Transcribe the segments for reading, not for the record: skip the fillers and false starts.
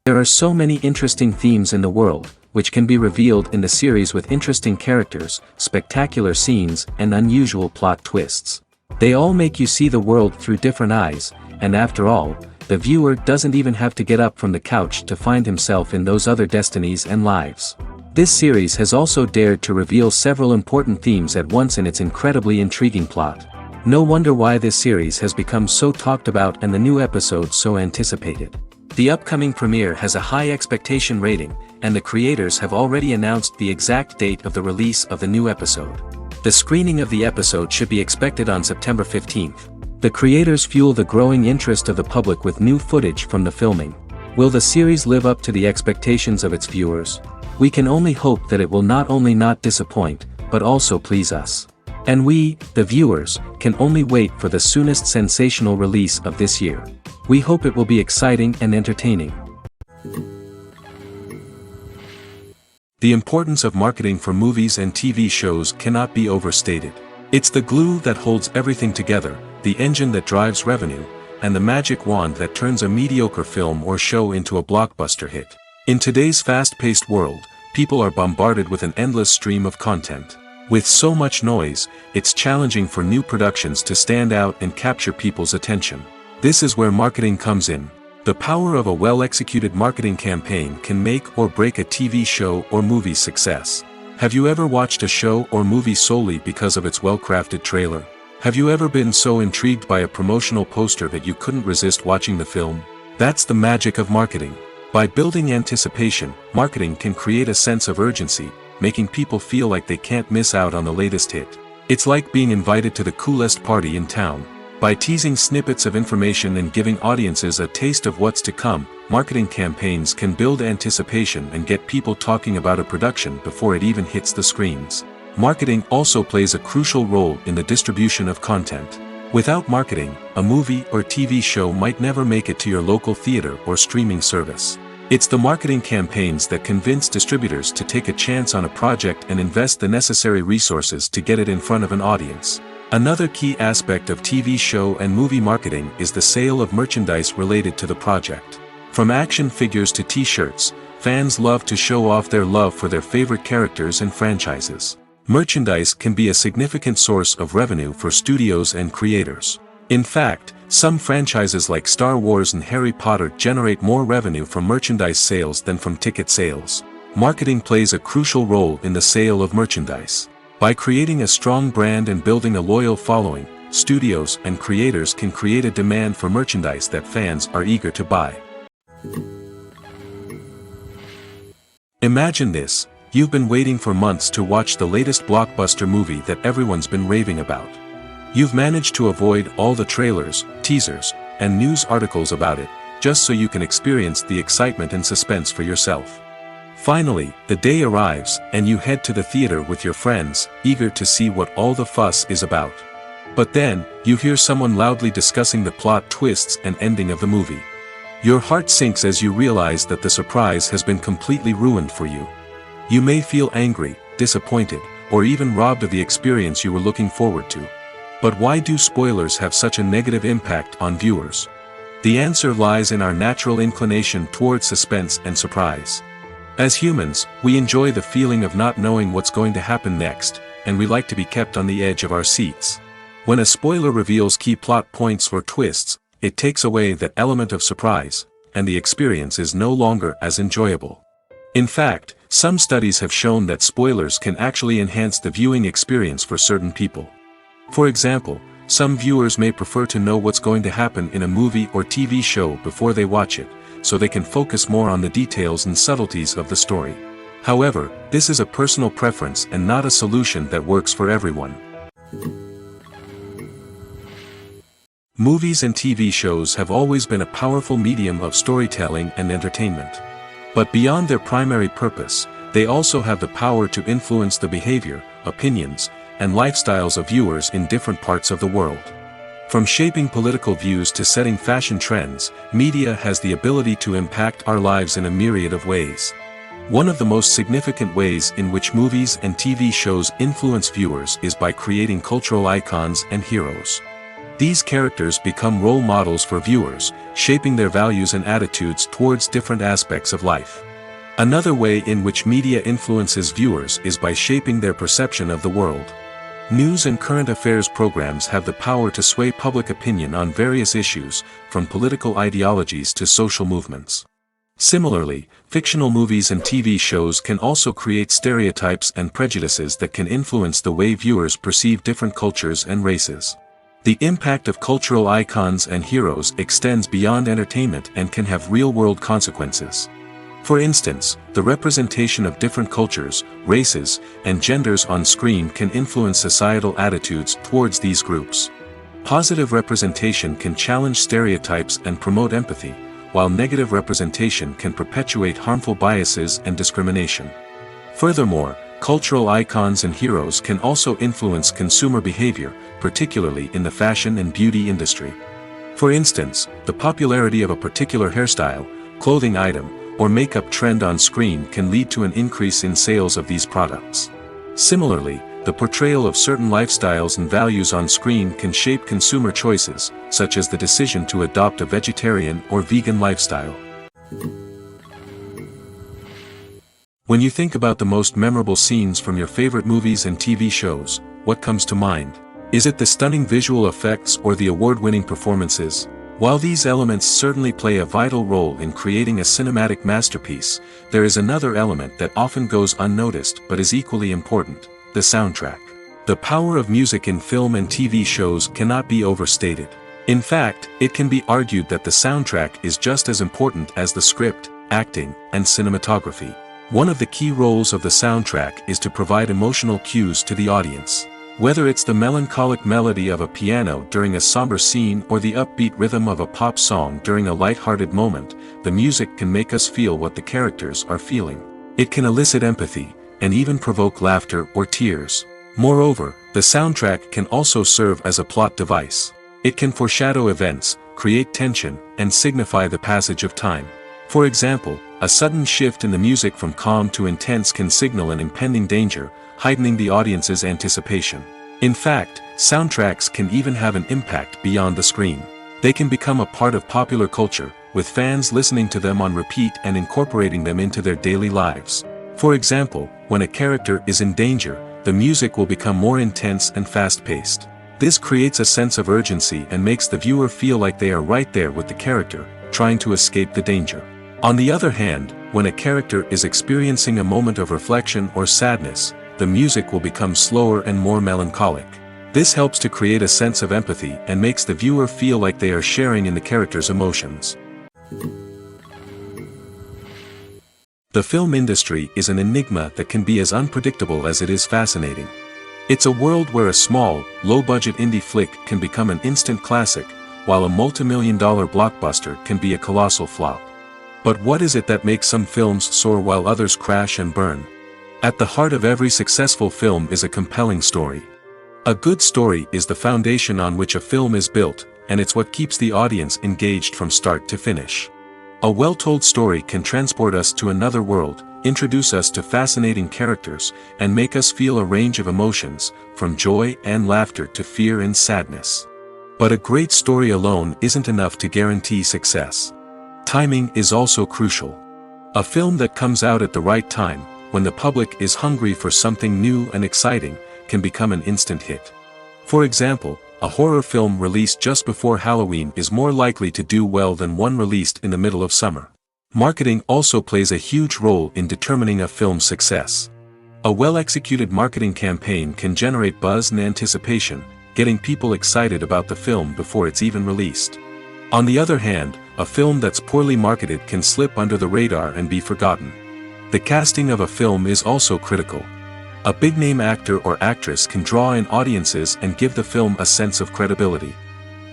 There are so many interesting themes in the world, which can be revealed in the series with interesting characters, spectacular scenes, and unusual plot twists. They all make you see the world through different eyes, and after all, the viewer doesn't even have to get up from the couch to find himself in those other destinies and lives. This series has also dared to reveal several important themes at once in its incredibly intriguing plot. No wonder why this series has become so talked about and the new episodes so anticipated. The upcoming premiere has a high expectation rating, and the creators have already announced the exact date of the release of the new episode. The screening of the episode should be expected on September 15th. The creators fuel the growing interest of the public with new footage from the filming. Will the series live up to the expectations of its viewers? We can only hope that it will not only not disappoint, but also please us. And we, the viewers, can only wait for the soonest sensational release of this year. We hope it will be exciting and entertaining. The importance of marketing for movies and TV shows cannot be overstated. It's the glue that holds everything together, the engine that drives revenue, and the magic wand that turns a mediocre film or show into a blockbuster hit. In today's fast-paced world, people are bombarded with an endless stream of content. With so much noise, it's challenging for new productions to stand out and capture people's attention. This is where marketing comes in. The power of a well-executed marketing campaign can make or break a TV show or movie's success. Have you ever watched a show or movie solely because of its well-crafted trailer? Have you ever been so intrigued by a promotional poster that you couldn't resist watching the film? That's the magic of marketing. By building anticipation, marketing can create a sense of urgency, making people feel like they can't miss out on the latest hit. It's like being invited to the coolest party in town. By teasing snippets of information and giving audiences a taste of what's to come, marketing campaigns can build anticipation and get people talking about a production before it even hits the screens. Marketing also plays a crucial role in the distribution of content. Without marketing, a movie or TV show might never make it to your local theater or streaming service. It's the marketing campaigns that convince distributors to take a chance on a project and invest the necessary resources to get it in front of an audience. Another key aspect of TV show and movie marketing is the sale of merchandise related to the project. From action figures to t-shirts, fans love to show off their love for their favorite characters and franchises. Merchandise can be a significant source of revenue for studios and creators. In fact, some franchises like Star Wars and Harry Potter generate more revenue from merchandise sales than from ticket sales. Marketing plays a crucial role in the sale of merchandise. By creating a strong brand and building a loyal following, studios and creators can create a demand for merchandise that fans are eager to buy. Imagine this: you've been waiting for months to watch the latest blockbuster movie that everyone's been raving about. You've managed to avoid all the trailers, teasers, and news articles about it, just so you can experience the excitement and suspense for yourself. Finally, the day arrives, and you head to the theater with your friends, eager to see what all the fuss is about. But then, you hear someone loudly discussing the plot twists and ending of the movie. Your heart sinks as you realize that the surprise has been completely ruined for you. You may feel angry, disappointed, or even robbed of the experience you were looking forward to. But why do spoilers have such a negative impact on viewers? The answer lies in our natural inclination toward suspense and surprise. As humans, we enjoy the feeling of not knowing what's going to happen next, and we like to be kept on the edge of our seats. When a spoiler reveals key plot points or twists, it takes away that element of surprise, and the experience is no longer as enjoyable. In fact, some studies have shown that spoilers can actually enhance the viewing experience for certain people. For example, some viewers may prefer to know what's going to happen in a movie or TV show before they watch it, so they can focus more on the details and subtleties of the story. However, this is a personal preference and not a solution that works for everyone. Movies and TV shows have always been a powerful medium of storytelling and entertainment. But beyond their primary purpose, they also have the power to influence the behavior, opinions, and lifestyles of viewers in different parts of the world. From shaping political views to setting fashion trends, media has the ability to impact our lives in a myriad of ways. One of the most significant ways in which movies and TV shows influence viewers is by creating cultural icons and heroes. These characters become role models for viewers, shaping their values and attitudes towards different aspects of life. Another way in which media influences viewers is by shaping their perception of the world. News and current affairs programs have the power to sway public opinion on various issues, from political ideologies to social movements. Similarly, fictional movies and TV shows can also create stereotypes and prejudices that can influence the way viewers perceive different cultures and races. The impact of cultural icons and heroes extends beyond entertainment and can have real-world consequences. For instance, the representation of different cultures, races, and genders on screen can influence societal attitudes towards these groups. Positive representation can challenge stereotypes and promote empathy, while negative representation can perpetuate harmful biases and discrimination. Furthermore, cultural icons and heroes can also influence consumer behavior, particularly in the fashion and beauty industry. For instance, the popularity of a particular hairstyle, clothing item, or makeup trend on screen can lead to an increase in sales of these products. Similarly, the portrayal of certain lifestyles and values on screen can shape consumer choices, such as the decision to adopt a vegetarian or vegan lifestyle. When you think about the most memorable scenes from your favorite movies and TV shows, what comes to mind? Is it the stunning visual effects or the award-winning performances? While these elements certainly play a vital role in creating a cinematic masterpiece, there is another element that often goes unnoticed but is equally important: the soundtrack. The power of music in film and TV shows cannot be overstated. In fact, it can be argued that the soundtrack is just as important as the script, acting, and cinematography. One of the key roles of the soundtrack is to provide emotional cues to the audience. Whether it's the melancholic melody of a piano during a somber scene or the upbeat rhythm of a pop song during a light-hearted moment, the music can make us feel what the characters are feeling. It can elicit empathy, and even provoke laughter or tears. Moreover, the soundtrack can also serve as a plot device. It can foreshadow events, create tension, and signify the passage of time. For example, a sudden shift in the music from calm to intense can signal an impending danger, heightening the audience's anticipation. In fact, soundtracks can even have an impact beyond the screen. They can become a part of popular culture, with fans listening to them on repeat and incorporating them into their daily lives. For example, when a character is in danger, the music will become more intense and fast-paced. This creates a sense of urgency and makes the viewer feel like they are right there with the character, trying to escape the danger. On the other hand, when a character is experiencing a moment of reflection or sadness, the music will become slower and more melancholic. This helps to create a sense of empathy and makes the viewer feel like they are sharing in the character's emotions. The film industry is an enigma that can be as unpredictable as it is fascinating. It's a world where a small, low-budget indie flick can become an instant classic, while a multi-million-dollar blockbuster can be a colossal flop. But what is it that makes some films soar while others crash and burn? At the heart of every successful film is a compelling story. A good story is the foundation on which a film is built, and it's what keeps the audience engaged from start to finish. A well-told story can transport us to another world, introduce us to fascinating characters, and make us feel a range of emotions, from joy and laughter to fear and sadness. But a great story alone isn't enough to guarantee success. Timing is also crucial. A film that comes out at the right time, when the public is hungry for something new and exciting, can become an instant hit. For example, A horror film released just before Halloween is more likely to do well than one released in the middle of summer. Marketing also plays a huge role in determining a film's success. A well-executed marketing campaign can generate buzz and anticipation, getting people excited about the film before it's even released. On the other hand, a film that's poorly marketed can slip under the radar and be forgotten. The casting of a film is also critical. A big-name actor or actress can draw in audiences and give the film a sense of credibility.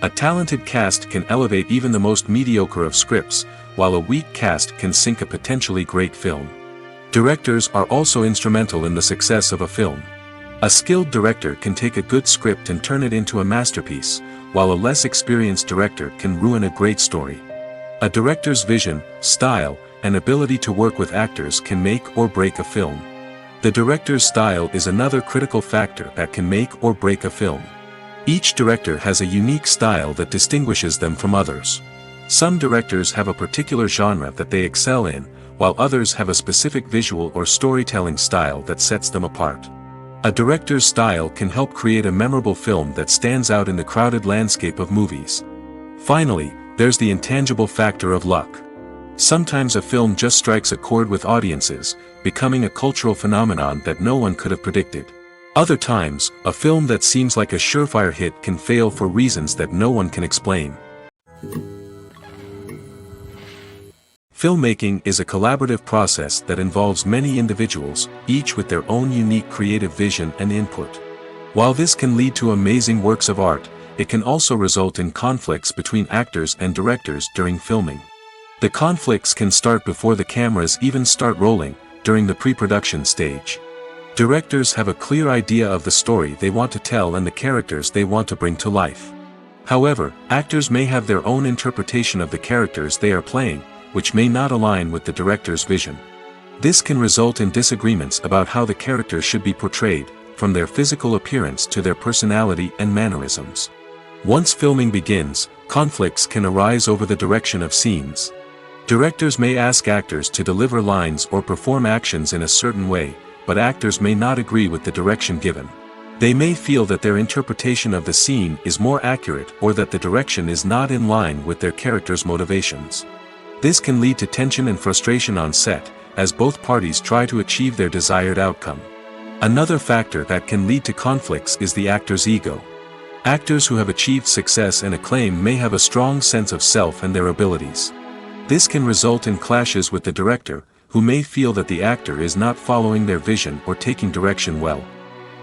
A talented cast can elevate even the most mediocre of scripts, while a weak cast can sink a potentially great film. Directors are also instrumental in the success of a film. A skilled director can take a good script and turn it into a masterpiece, while a less experienced director can ruin a great story. A director's vision, style, and ability to work with actors can make or break a film. The director's style is another critical factor that can make or break a film. Each director has a unique style that distinguishes them from others. Some directors have a particular genre that they excel in, while others have a specific visual or storytelling style that sets them apart. A director's style can help create a memorable film that stands out in the crowded landscape of movies. Finally, there's the intangible factor of luck. Sometimes a film just strikes a chord with audiences, becoming a cultural phenomenon that no one could have predicted. Other times, a film that seems like a surefire hit can fail for reasons that no one can explain. Filmmaking is a collaborative process that involves many individuals, each with their own unique creative vision and input. While this can lead to amazing works of art, it can also result in conflicts between actors and directors during filming. The conflicts can start before the cameras even start rolling, during the pre-production stage. Directors have a clear idea of the story they want to tell and the characters they want to bring to life. However, actors may have their own interpretation of the characters they are playing, which may not align with the director's vision. This can result in disagreements about how the characters should be portrayed, from their physical appearance to their personality and mannerisms. Once filming begins, conflicts can arise over the direction of scenes. Directors may ask actors to deliver lines or perform actions in a certain way, but actors may not agree with the direction given. They may feel that their interpretation of the scene is more accurate or that the direction is not in line with their character's motivations. This can lead to tension and frustration on set, as both parties try to achieve their desired outcome. Another factor that can lead to conflicts is the actor's ego. Actors who have achieved success and acclaim may have a strong sense of self and their abilities. This can result in clashes with the director, who may feel that the actor is not following their vision or taking direction well.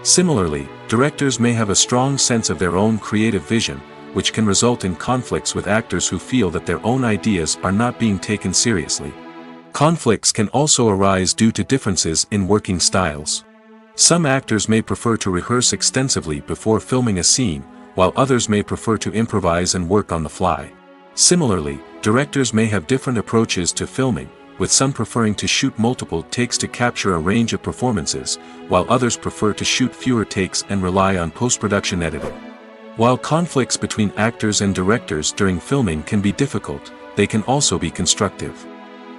Similarly, directors may have a strong sense of their own creative vision, which can result in conflicts with actors who feel that their own ideas are not being taken seriously. Conflicts can also arise due to differences in working styles. Some actors may prefer to rehearse extensively before filming a scene, while others may prefer to improvise and work on the fly. Similarly, directors may have different approaches to filming, with some preferring to shoot multiple takes to capture a range of performances, while others prefer to shoot fewer takes and rely on post-production editing. While conflicts between actors and directors during filming can be difficult, they can also be constructive.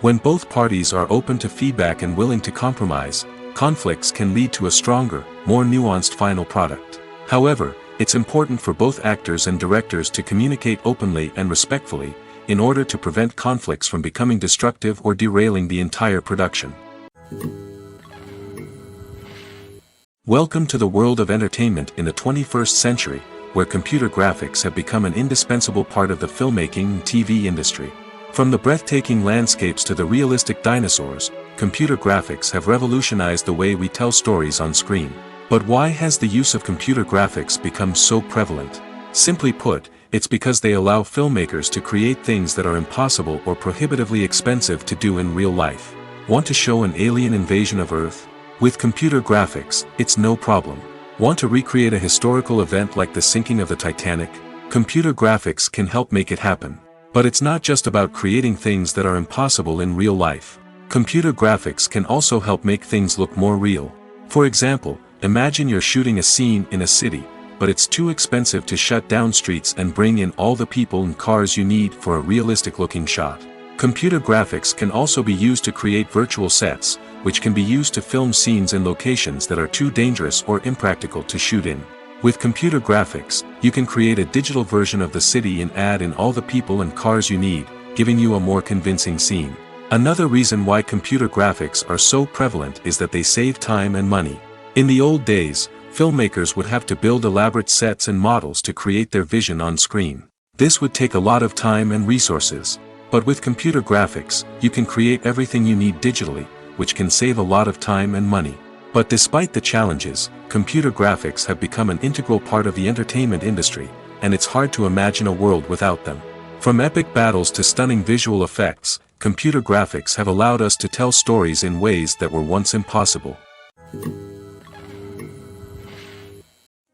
When both parties are open to feedback and willing to compromise, conflicts can lead to a stronger, more nuanced final product. However, it's important for both actors and directors to communicate openly and respectfully, in order to prevent conflicts from becoming destructive or derailing the entire production. Welcome to the world of entertainment in the 21st century, where computer graphics have become an indispensable part of the filmmaking and TV industry. From the breathtaking landscapes to the realistic dinosaurs, computer graphics have revolutionized the way we tell stories on screen. But why has the use of computer graphics become so prevalent? Simply put, it's because they allow filmmakers to create things that are impossible or prohibitively expensive to do in real life. Want to show an alien invasion of Earth? With computer graphics, it's no problem. Want to recreate a historical event like the sinking of the Titanic? Computer graphics can help make it happen. But it's not just about creating things that are impossible in real life. Computer graphics can also help make things look more real. For example, imagine you're shooting a scene in a city, but it's too expensive to shut down streets and bring in all the people and cars you need for a realistic-looking shot. Computer graphics can also be used to create virtual sets, which can be used to film scenes in locations that are too dangerous or impractical to shoot in. With computer graphics, you can create a digital version of the city and add in all the people and cars you need, giving you a more convincing scene. Another reason why computer graphics are so prevalent is that they save time and money. In the old days, filmmakers would have to build elaborate sets and models to create their vision on screen. This would take a lot of time and resources. But with computer graphics, you can create everything you need digitally, which can save a lot of time and money. But despite the challenges, computer graphics have become an integral part of the entertainment industry, and it's hard to imagine a world without them. From epic battles to stunning visual effects, computer graphics have allowed us to tell stories in ways that were once impossible.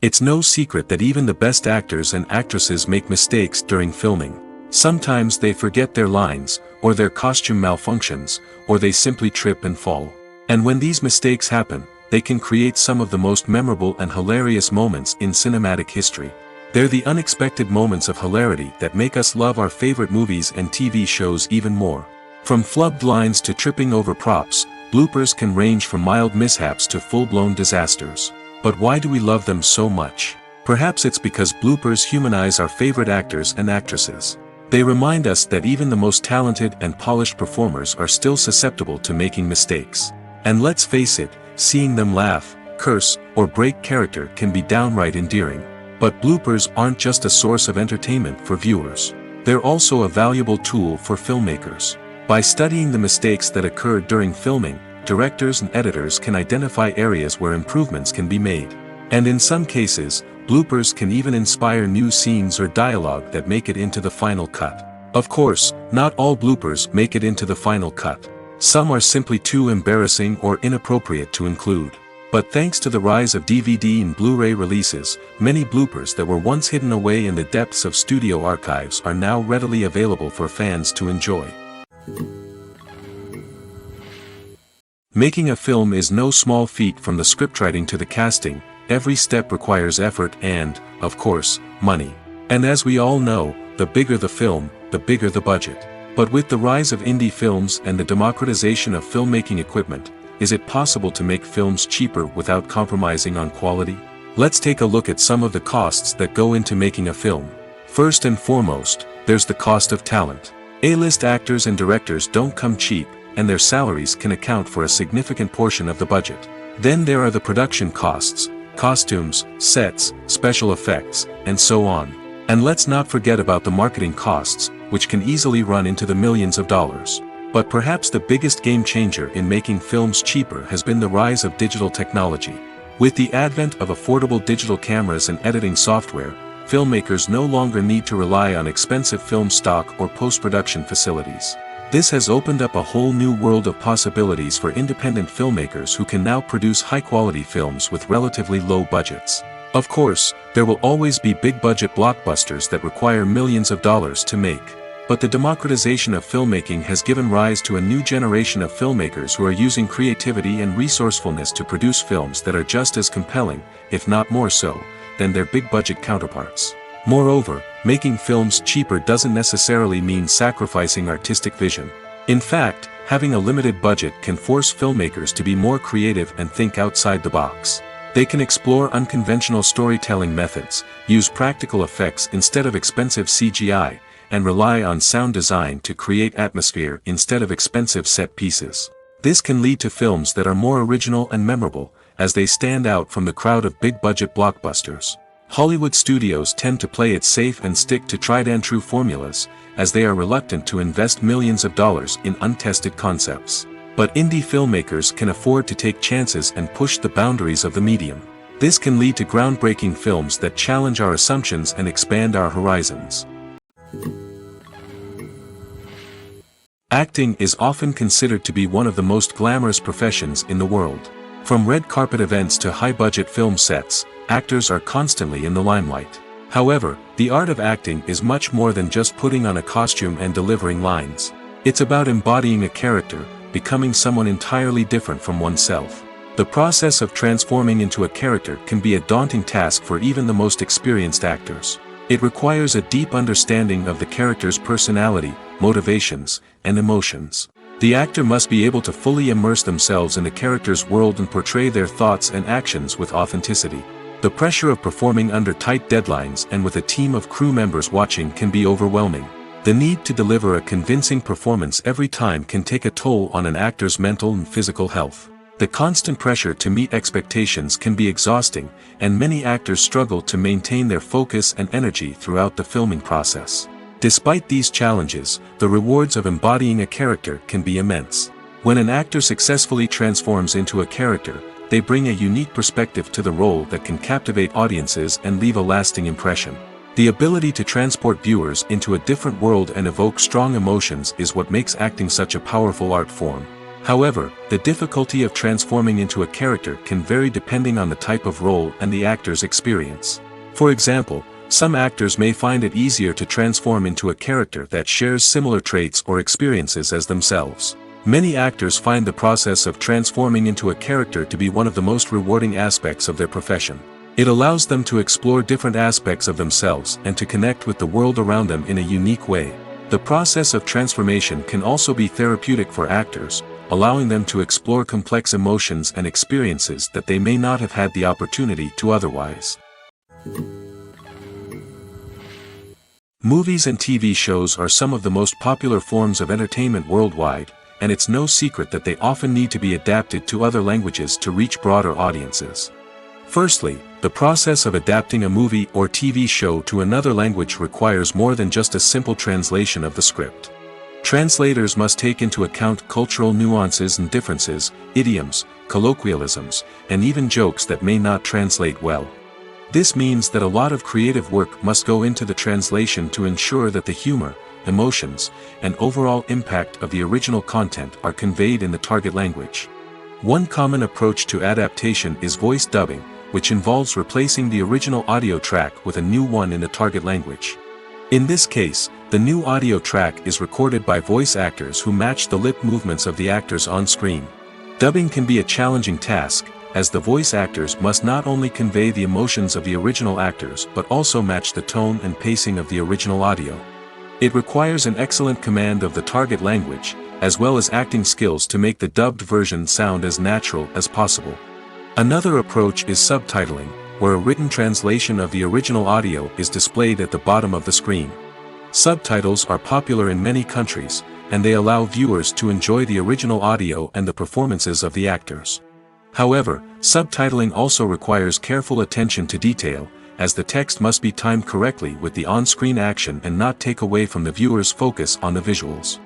It's no secret that even the best actors and actresses make mistakes during filming. Sometimes they forget their lines, or their costume malfunctions, or they simply trip and fall. And when these mistakes happen, they can create some of the most memorable and hilarious moments in cinematic history. They're the unexpected moments of hilarity that make us love our favorite movies and TV shows even more. From flubbed lines to tripping over props, bloopers can range from mild mishaps to full-blown disasters. But why do we love them so much? Perhaps it's because bloopers humanize our favorite actors and actresses. They remind us that even the most talented and polished performers are still susceptible to making mistakes. And let's face it, seeing them laugh, curse, or break character can be downright endearing. But bloopers aren't just a source of entertainment for viewers. They're also a valuable tool for filmmakers. By studying the mistakes that occurred during filming, directors and editors can identify areas where improvements can be made. And in some cases, bloopers can even inspire new scenes or dialogue that make it into the final cut. Of course, not all bloopers make it into the final cut. Some are simply too embarrassing or inappropriate to include. But thanks to the rise of DVD and Blu-ray releases, many bloopers that were once hidden away in the depths of studio archives are now readily available for fans to enjoy. Making a film is no small feat. From the scriptwriting to the casting, every step requires effort and, of course, money. And as we all know, the bigger the film, the bigger the budget. But with the rise of indie films and the democratization of filmmaking equipment, is it possible to make films cheaper without compromising on quality? Let's take a look at some of the costs that go into making a film. First and foremost, there's the cost of talent. A-list actors and directors don't come cheap, and their salaries can account for a significant portion of the budget. Then there are the production costs, costumes, sets, special effects, and so on. And let's not forget about the marketing costs, which can easily run into the millions of dollars. But perhaps the biggest game changer in making films cheaper has been the rise of digital technology. With the advent of affordable digital cameras and editing software, filmmakers no longer need to rely on expensive film stock or post-production facilities. This has opened up a whole new world of possibilities for independent filmmakers who can now produce high-quality films with relatively low budgets. Of course, there will always be big-budget blockbusters that require millions of dollars to make. But the democratization of filmmaking has given rise to a new generation of filmmakers who are using creativity and resourcefulness to produce films that are just as compelling, if not more so, than their big-budget counterparts. Moreover, making films cheaper doesn't necessarily mean sacrificing artistic vision. In fact, having a limited budget can force filmmakers to be more creative and think outside the box. They can explore unconventional storytelling methods, use practical effects instead of expensive CGI, and rely on sound design to create atmosphere instead of expensive set pieces. This can lead to films that are more original and memorable, as they stand out from the crowd of big-budget blockbusters. Hollywood studios tend to play it safe and stick to tried-and-true formulas, as they are reluctant to invest millions of dollars in untested concepts. But indie filmmakers can afford to take chances and push the boundaries of the medium. This can lead to groundbreaking films that challenge our assumptions and expand our horizons. Acting is often considered to be one of the most glamorous professions in the world. From red carpet events to high-budget film sets, actors are constantly in the limelight. However, the art of acting is much more than just putting on a costume and delivering lines. It's about embodying a character, becoming someone entirely different from oneself. The process of transforming into a character can be a daunting task for even the most experienced actors. It requires a deep understanding of the character's personality, motivations, and emotions. The actor must be able to fully immerse themselves in the character's world and portray their thoughts and actions with authenticity. The pressure of performing under tight deadlines and with a team of crew members watching can be overwhelming. The need to deliver a convincing performance every time can take a toll on an actor's mental and physical health. The constant pressure to meet expectations can be exhausting, and many actors struggle to maintain their focus and energy throughout the filming process. Despite these challenges, the rewards of embodying a character can be immense. When an actor successfully transforms into a character, they bring a unique perspective to the role that can captivate audiences and leave a lasting impression. The ability to transport viewers into a different world and evoke strong emotions is what makes acting such a powerful art form. However, the difficulty of transforming into a character can vary depending on the type of role and the actor's experience. For example, some actors may find it easier to transform into a character that shares similar traits or experiences as themselves. Many actors find the process of transforming into a character to be one of the most rewarding aspects of their profession. It allows them to explore different aspects of themselves and to connect with the world around them in a unique way. The process of transformation can also be therapeutic for actors, allowing them to explore complex emotions and experiences that they may not have had the opportunity to otherwise. Movies and TV shows are some of the most popular forms of entertainment worldwide, and it's no secret that they often need to be adapted to other languages to reach broader audiences. Firstly, the process of adapting a movie or TV show to another language requires more than just a simple translation of the script. Translators must take into account cultural nuances and differences, idioms, colloquialisms, and even jokes that may not translate well. This means that a lot of creative work must go into the translation to ensure that the humor, emotions, and overall impact of the original content are conveyed in the target language. One common approach to adaptation is voice dubbing, which involves replacing the original audio track with a new one in the target language. In this case, the new audio track is recorded by voice actors who match the lip movements of the actors on screen. Dubbing can be a challenging task, as the voice actors must not only convey the emotions of the original actors but also match the tone and pacing of the original audio. It requires an excellent command of the target language, as well as acting skills to make the dubbed version sound as natural as possible. Another approach is subtitling, where a written translation of the original audio is displayed at the bottom of the screen. Subtitles are popular in many countries, and they allow viewers to enjoy the original audio and the performances of the actors. However, subtitling also requires careful attention to detail, as the text must be timed correctly with the on-screen action and not take away from the viewer's focus on the visuals.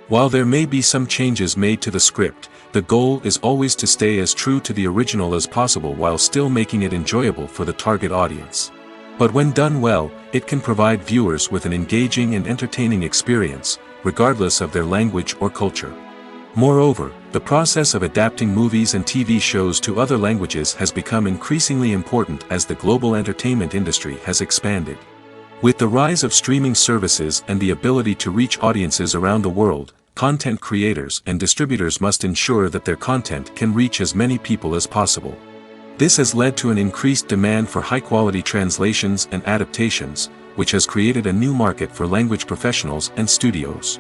While there may be some changes made to the script, the goal is always to stay as true to the original as possible while still making it enjoyable for the target audience. But when done well, it can provide viewers with an engaging and entertaining experience, regardless of their language or culture. Moreover, the process of adapting movies and TV shows to other languages has become increasingly important as the global entertainment industry has expanded. With the rise of streaming services and the ability to reach audiences around the world, content creators and distributors must ensure that their content can reach as many people as possible. This has led to an increased demand for high-quality translations and adaptations, which has created a new market for language professionals and studios.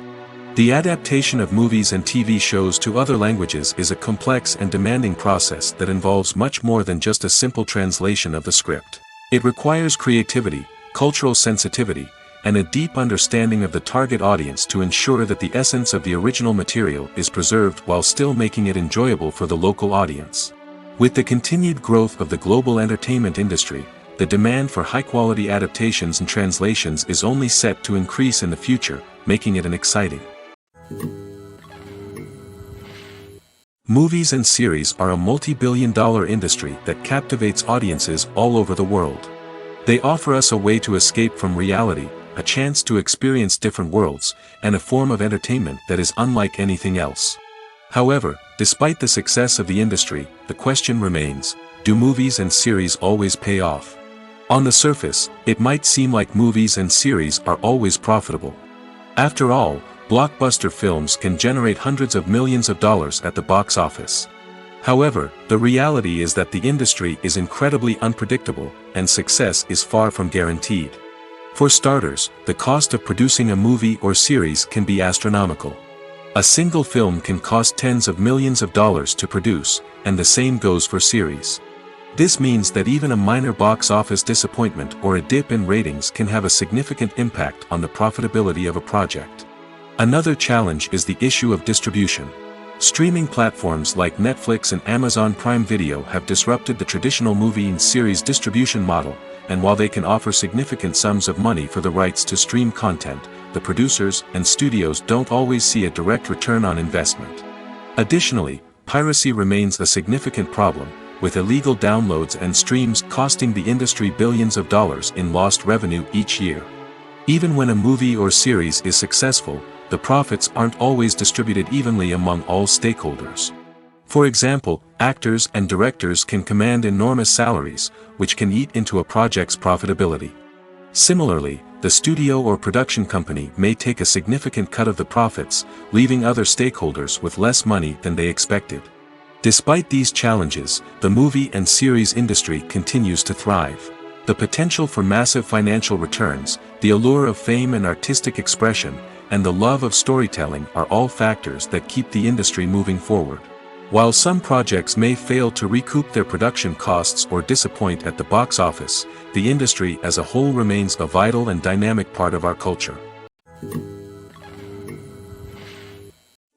The adaptation of movies and TV shows to other languages is a complex and demanding process that involves much more than just a simple translation of the script. It requires creativity, cultural sensitivity, and a deep understanding of the target audience to ensure that the essence of the original material is preserved while still making it enjoyable for the local audience. With the continued growth of the global entertainment industry, the demand for high-quality adaptations and translations is only set to increase in the future, making it an exciting. Movies and series are a multi-billion-dollar industry that captivates audiences all over the world. They offer us a way to escape from reality, a chance to experience different worlds, and a form of entertainment that is unlike anything else. However, despite the success of the industry, the question remains, do movies and series always pay off? On the surface, it might seem like movies and series are always profitable. After all, blockbuster films can generate hundreds of millions of dollars at the box office. However, the reality is that the industry is incredibly unpredictable, and success is far from guaranteed. For starters, the cost of producing a movie or series can be astronomical. A single film can cost tens of millions of dollars to produce, and the same goes for series. This means that even a minor box office disappointment or a dip in ratings can have a significant impact on the profitability of a project. Another challenge is the issue of distribution. Streaming platforms like Netflix and Amazon Prime Video have disrupted the traditional movie and series distribution model, and while they can offer significant sums of money for the rights to stream content, the producers and studios don't always see a direct return on investment. Additionally, piracy remains a significant problem, with illegal downloads and streams costing the industry billions of dollars in lost revenue each year. Even when a movie or series is successful, the profits aren't always distributed evenly among all stakeholders. For example, actors and directors can command enormous salaries, which can eat into a project's profitability. Similarly, the studio or production company may take a significant cut of the profits, leaving other stakeholders with less money than they expected. Despite these challenges, the movie and series industry continues to thrive. The potential for massive financial returns, the allure of fame and artistic expression, and the love of storytelling are all factors that keep the industry moving forward. While some projects may fail to recoup their production costs or disappoint at the box office, the industry as a whole remains a vital and dynamic part of our culture.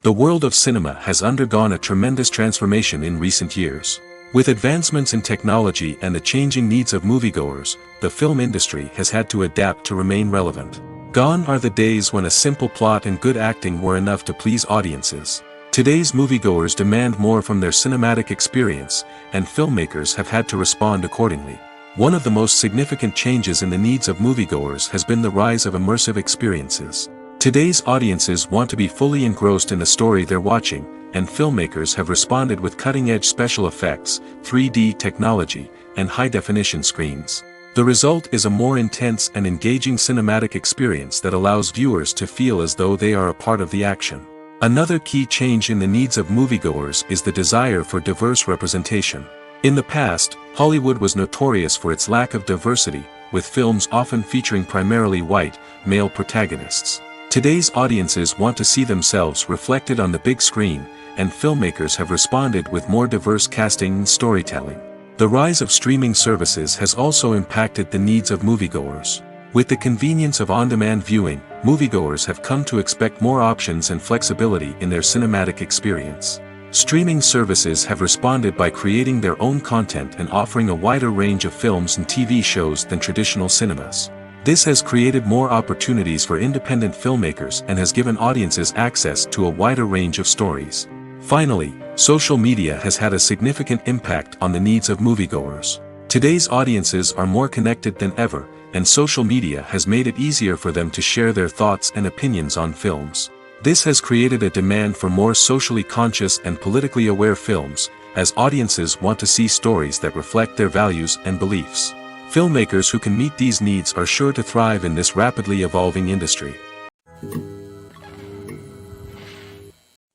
The world of cinema has undergone a tremendous transformation in recent years. With advancements in technology and the changing needs of moviegoers, the film industry has had to adapt to remain relevant. Gone are the days when a simple plot and good acting were enough to please audiences. Today's moviegoers demand more from their cinematic experience, and filmmakers have had to respond accordingly. One of the most significant changes in the needs of moviegoers has been the rise of immersive experiences. Today's audiences want to be fully engrossed in the story they're watching, and filmmakers have responded with cutting-edge special effects, 3D technology, and high-definition screens. The result is a more intense and engaging cinematic experience that allows viewers to feel as though they are a part of the action. Another key change in the needs of moviegoers is the desire for diverse representation. In the past, Hollywood was notorious for its lack of diversity, with films often featuring primarily white, male protagonists. Today's audiences want to see themselves reflected on the big screen, and filmmakers have responded with more diverse casting and storytelling. The rise of streaming services has also impacted the needs of moviegoers. With the convenience of on-demand viewing, moviegoers have come to expect more options and flexibility in their cinematic experience. Streaming services have responded by creating their own content and offering a wider range of films and TV shows than traditional cinemas. This has created more opportunities for independent filmmakers and has given audiences access to a wider range of stories. Finally, social media has had a significant impact on the needs of moviegoers. Today's audiences are more connected than ever, and social media has made it easier for them to share their thoughts and opinions on films. This has created a demand for more socially conscious and politically aware films, as audiences want to see stories that reflect their values and beliefs. Filmmakers who can meet these needs are sure to thrive in this rapidly evolving industry.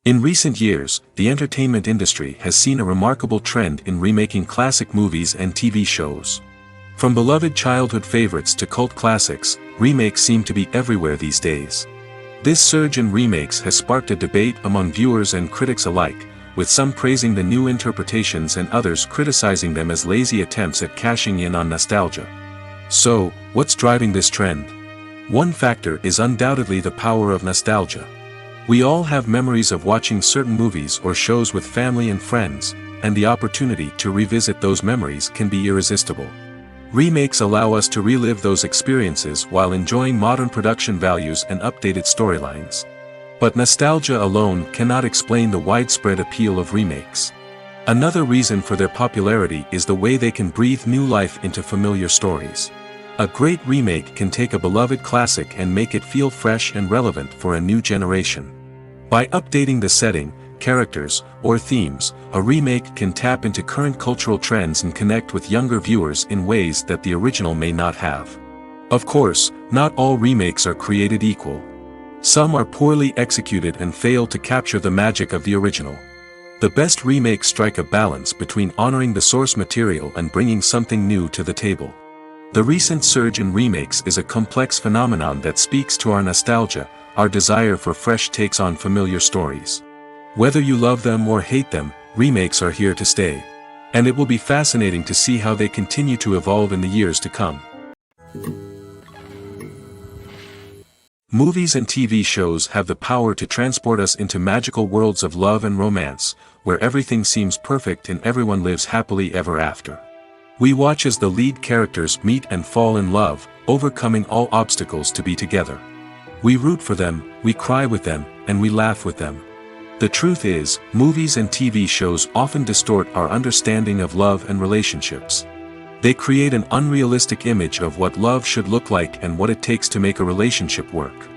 In recent years, the entertainment industry has seen a remarkable trend in remaking classic movies and TV shows. From beloved childhood favorites to cult classics, remakes seem to be everywhere these days. This surge in remakes has sparked a debate among viewers and critics alike, with some praising the new interpretations and others criticizing them as lazy attempts at cashing in on nostalgia. So, what's driving this trend? One factor is undoubtedly the power of nostalgia. We all have memories of watching certain movies or shows with family and friends, and the opportunity to revisit those memories can be irresistible. Remakes allow us to relive those experiences while enjoying modern production values and updated storylines. But nostalgia alone cannot explain the widespread appeal of remakes. Another reason for their popularity is the way they can breathe new life into familiar stories. A great remake can take a beloved classic and make it feel fresh and relevant for a new generation. By updating the setting, characters, or themes, a remake can tap into current cultural trends and connect with younger viewers in ways that the original may not have. Of course, not all remakes are created equal. Some are poorly executed and fail to capture the magic of the original. The best remakes strike a balance between honoring the source material and bringing something new to the table. The recent surge in remakes is a complex phenomenon that speaks to our nostalgia, our desire for fresh takes on familiar stories. Whether you love them or hate them, remakes are here to stay. And it will be fascinating to see how they continue to evolve in the years to come. Movies and TV shows have the power to transport us into magical worlds of love and romance, where everything seems perfect and everyone lives happily ever after. We watch as the lead characters meet and fall in love, overcoming all obstacles to be together. We root for them, we cry with them, and we laugh with them. The truth is, movies and TV shows often distort our understanding of love and relationships. They create an unrealistic image of what love should look like and what it takes to make a relationship work.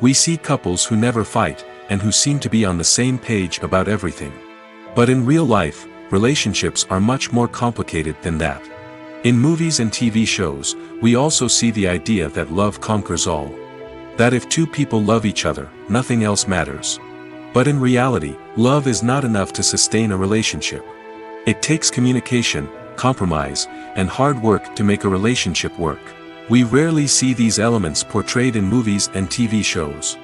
We see couples who never fight, and who seem to be on the same page about everything. But in real life, relationships are much more complicated than that. In movies and TV shows, we also see the idea that love conquers all. That if two people love each other, nothing else matters. But in reality, love is not enough to sustain a relationship. It takes communication, compromise, and hard work to make a relationship work. We rarely see these elements portrayed in movies and TV shows.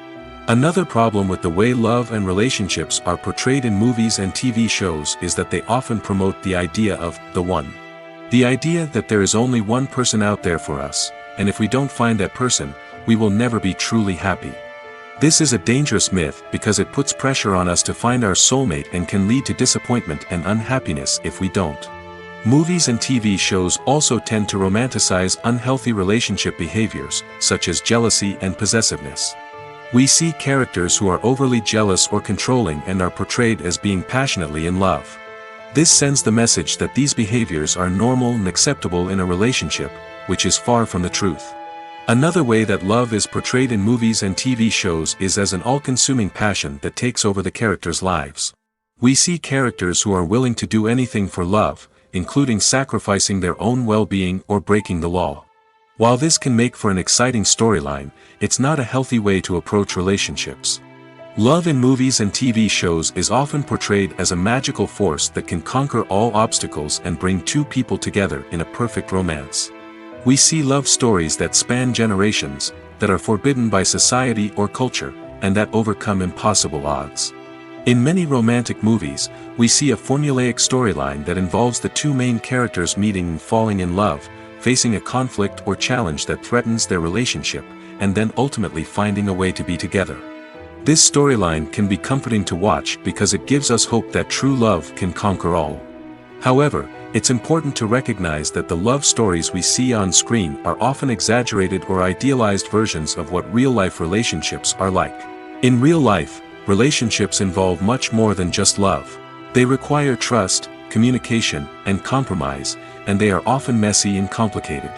Another problem with the way love and relationships are portrayed in movies and TV shows is that they often promote the idea of the one. The idea that there is only one person out there for us, and if we don't find that person, we will never be truly happy. This is a dangerous myth because it puts pressure on us to find our soulmate and can lead to disappointment and unhappiness if we don't. Movies and TV shows also tend to romanticize unhealthy relationship behaviors, such as jealousy and possessiveness. We see characters who are overly jealous or controlling and are portrayed as being passionately in love. This sends the message that these behaviors are normal and acceptable in a relationship, which is far from the truth. Another way that love is portrayed in movies and TV shows is as an all-consuming passion that takes over the characters' lives. We see characters who are willing to do anything for love, including sacrificing their own well-being or breaking the law. While this can make for an exciting storyline, it's not a healthy way to approach relationships. Love in movies and TV shows is often portrayed as a magical force that can conquer all obstacles and bring two people together in a perfect romance. We see love stories that span generations, that are forbidden by society or culture, and that overcome impossible odds. In many romantic movies, we see a formulaic storyline that involves the two main characters meeting and falling in love, facing a conflict or challenge that threatens their relationship, and then ultimately finding a way to be together. This storyline can be comforting to watch because it gives us hope that true love can conquer all. However, it's important to recognize that the love stories we see on screen are often exaggerated or idealized versions of what real-life relationships are like. In real life, relationships involve much more than just love. They require trust, communication, and compromise, and they are often messy and complicated.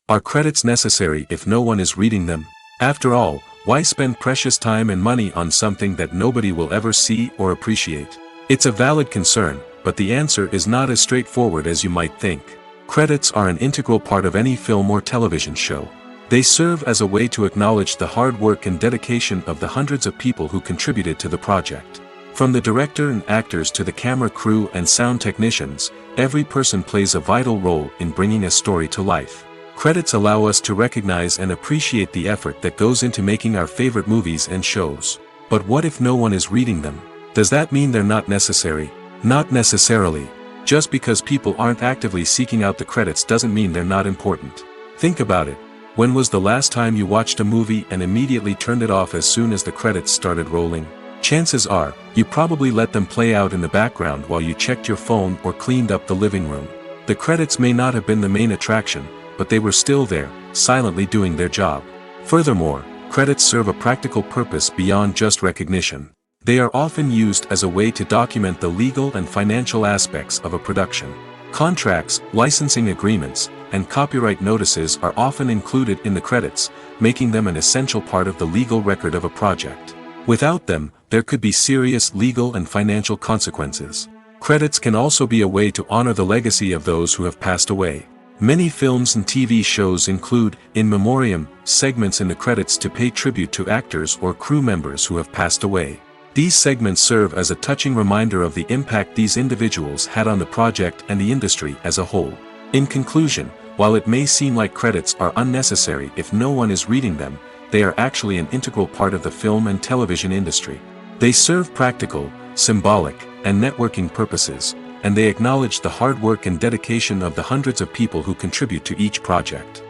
Are credits necessary if no one is reading them? After all, why spend precious time and money on something that nobody will ever see or appreciate? It's a valid concern, but the answer is not as straightforward as you might think. Credits are an integral part of any film or television show. They serve as a way to acknowledge the hard work and dedication of the hundreds of people who contributed to the project. From the director and actors to the camera crew and sound technicians, every person plays a vital role in bringing a story to life. Credits allow us to recognize and appreciate the effort that goes into making our favorite movies and shows. But what if no one is reading them? Does that mean they're not necessary? Not necessarily. Just because people aren't actively seeking out the credits doesn't mean they're not important. Think about it. When was the last time you watched a movie and immediately turned it off as soon as the credits started rolling? Chances are, you probably let them play out in the background while you checked your phone or cleaned up the living room. The credits may not have been the main attraction, but they were still there, silently doing their job. Furthermore, credits serve a practical purpose beyond just recognition. They are often used as a way to document the legal and financial aspects of a production. Contracts, licensing agreements, and copyright notices are often included in the credits, making them an essential part of the legal record of a project. Without them, there could be serious legal and financial consequences. Credits can also be a way to honor the legacy of those who have passed away. Many films and TV shows include, in memoriam, segments in the credits to pay tribute to actors or crew members who have passed away. These segments serve as a touching reminder of the impact these individuals had on the project and the industry as a whole. In conclusion, while it may seem like credits are unnecessary if no one is reading them, they are actually an integral part of the film and television industry. They serve practical, symbolic, and networking purposes, and they acknowledge the hard work and dedication of the hundreds of people who contribute to each project.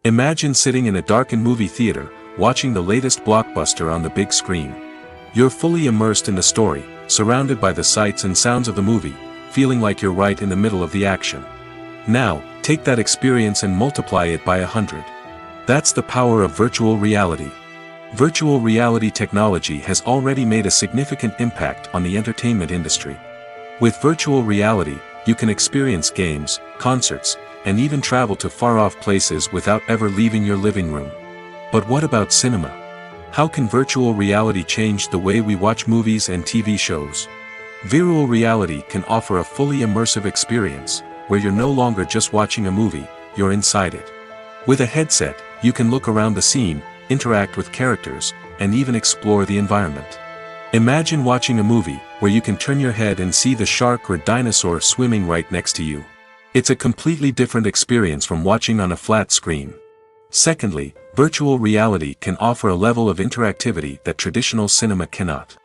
Imagine sitting in a darkened movie theater, watching the latest blockbuster on the big screen. You're fully immersed in the story, surrounded by the sights and sounds of the movie, feeling like you're right in the middle of the action. Now, take that experience and multiply it by 100. That's the power of virtual reality. Virtual reality technology has already made a significant impact on the entertainment industry. With virtual reality, you can experience games, concerts, and even travel to far-off places without ever leaving your living room. But what about cinema? How can virtual reality change the way we watch movies and TV shows? Virtual reality can offer a fully immersive experience, where you're no longer just watching a movie, you're inside it. With a headset, you can look around the scene, interact with characters, and even explore the environment. Imagine watching a movie, where you can turn your head and see the shark or dinosaur swimming right next to you. It's a completely different experience from watching on a flat screen. Secondly, virtual reality can offer a level of interactivity that traditional cinema cannot.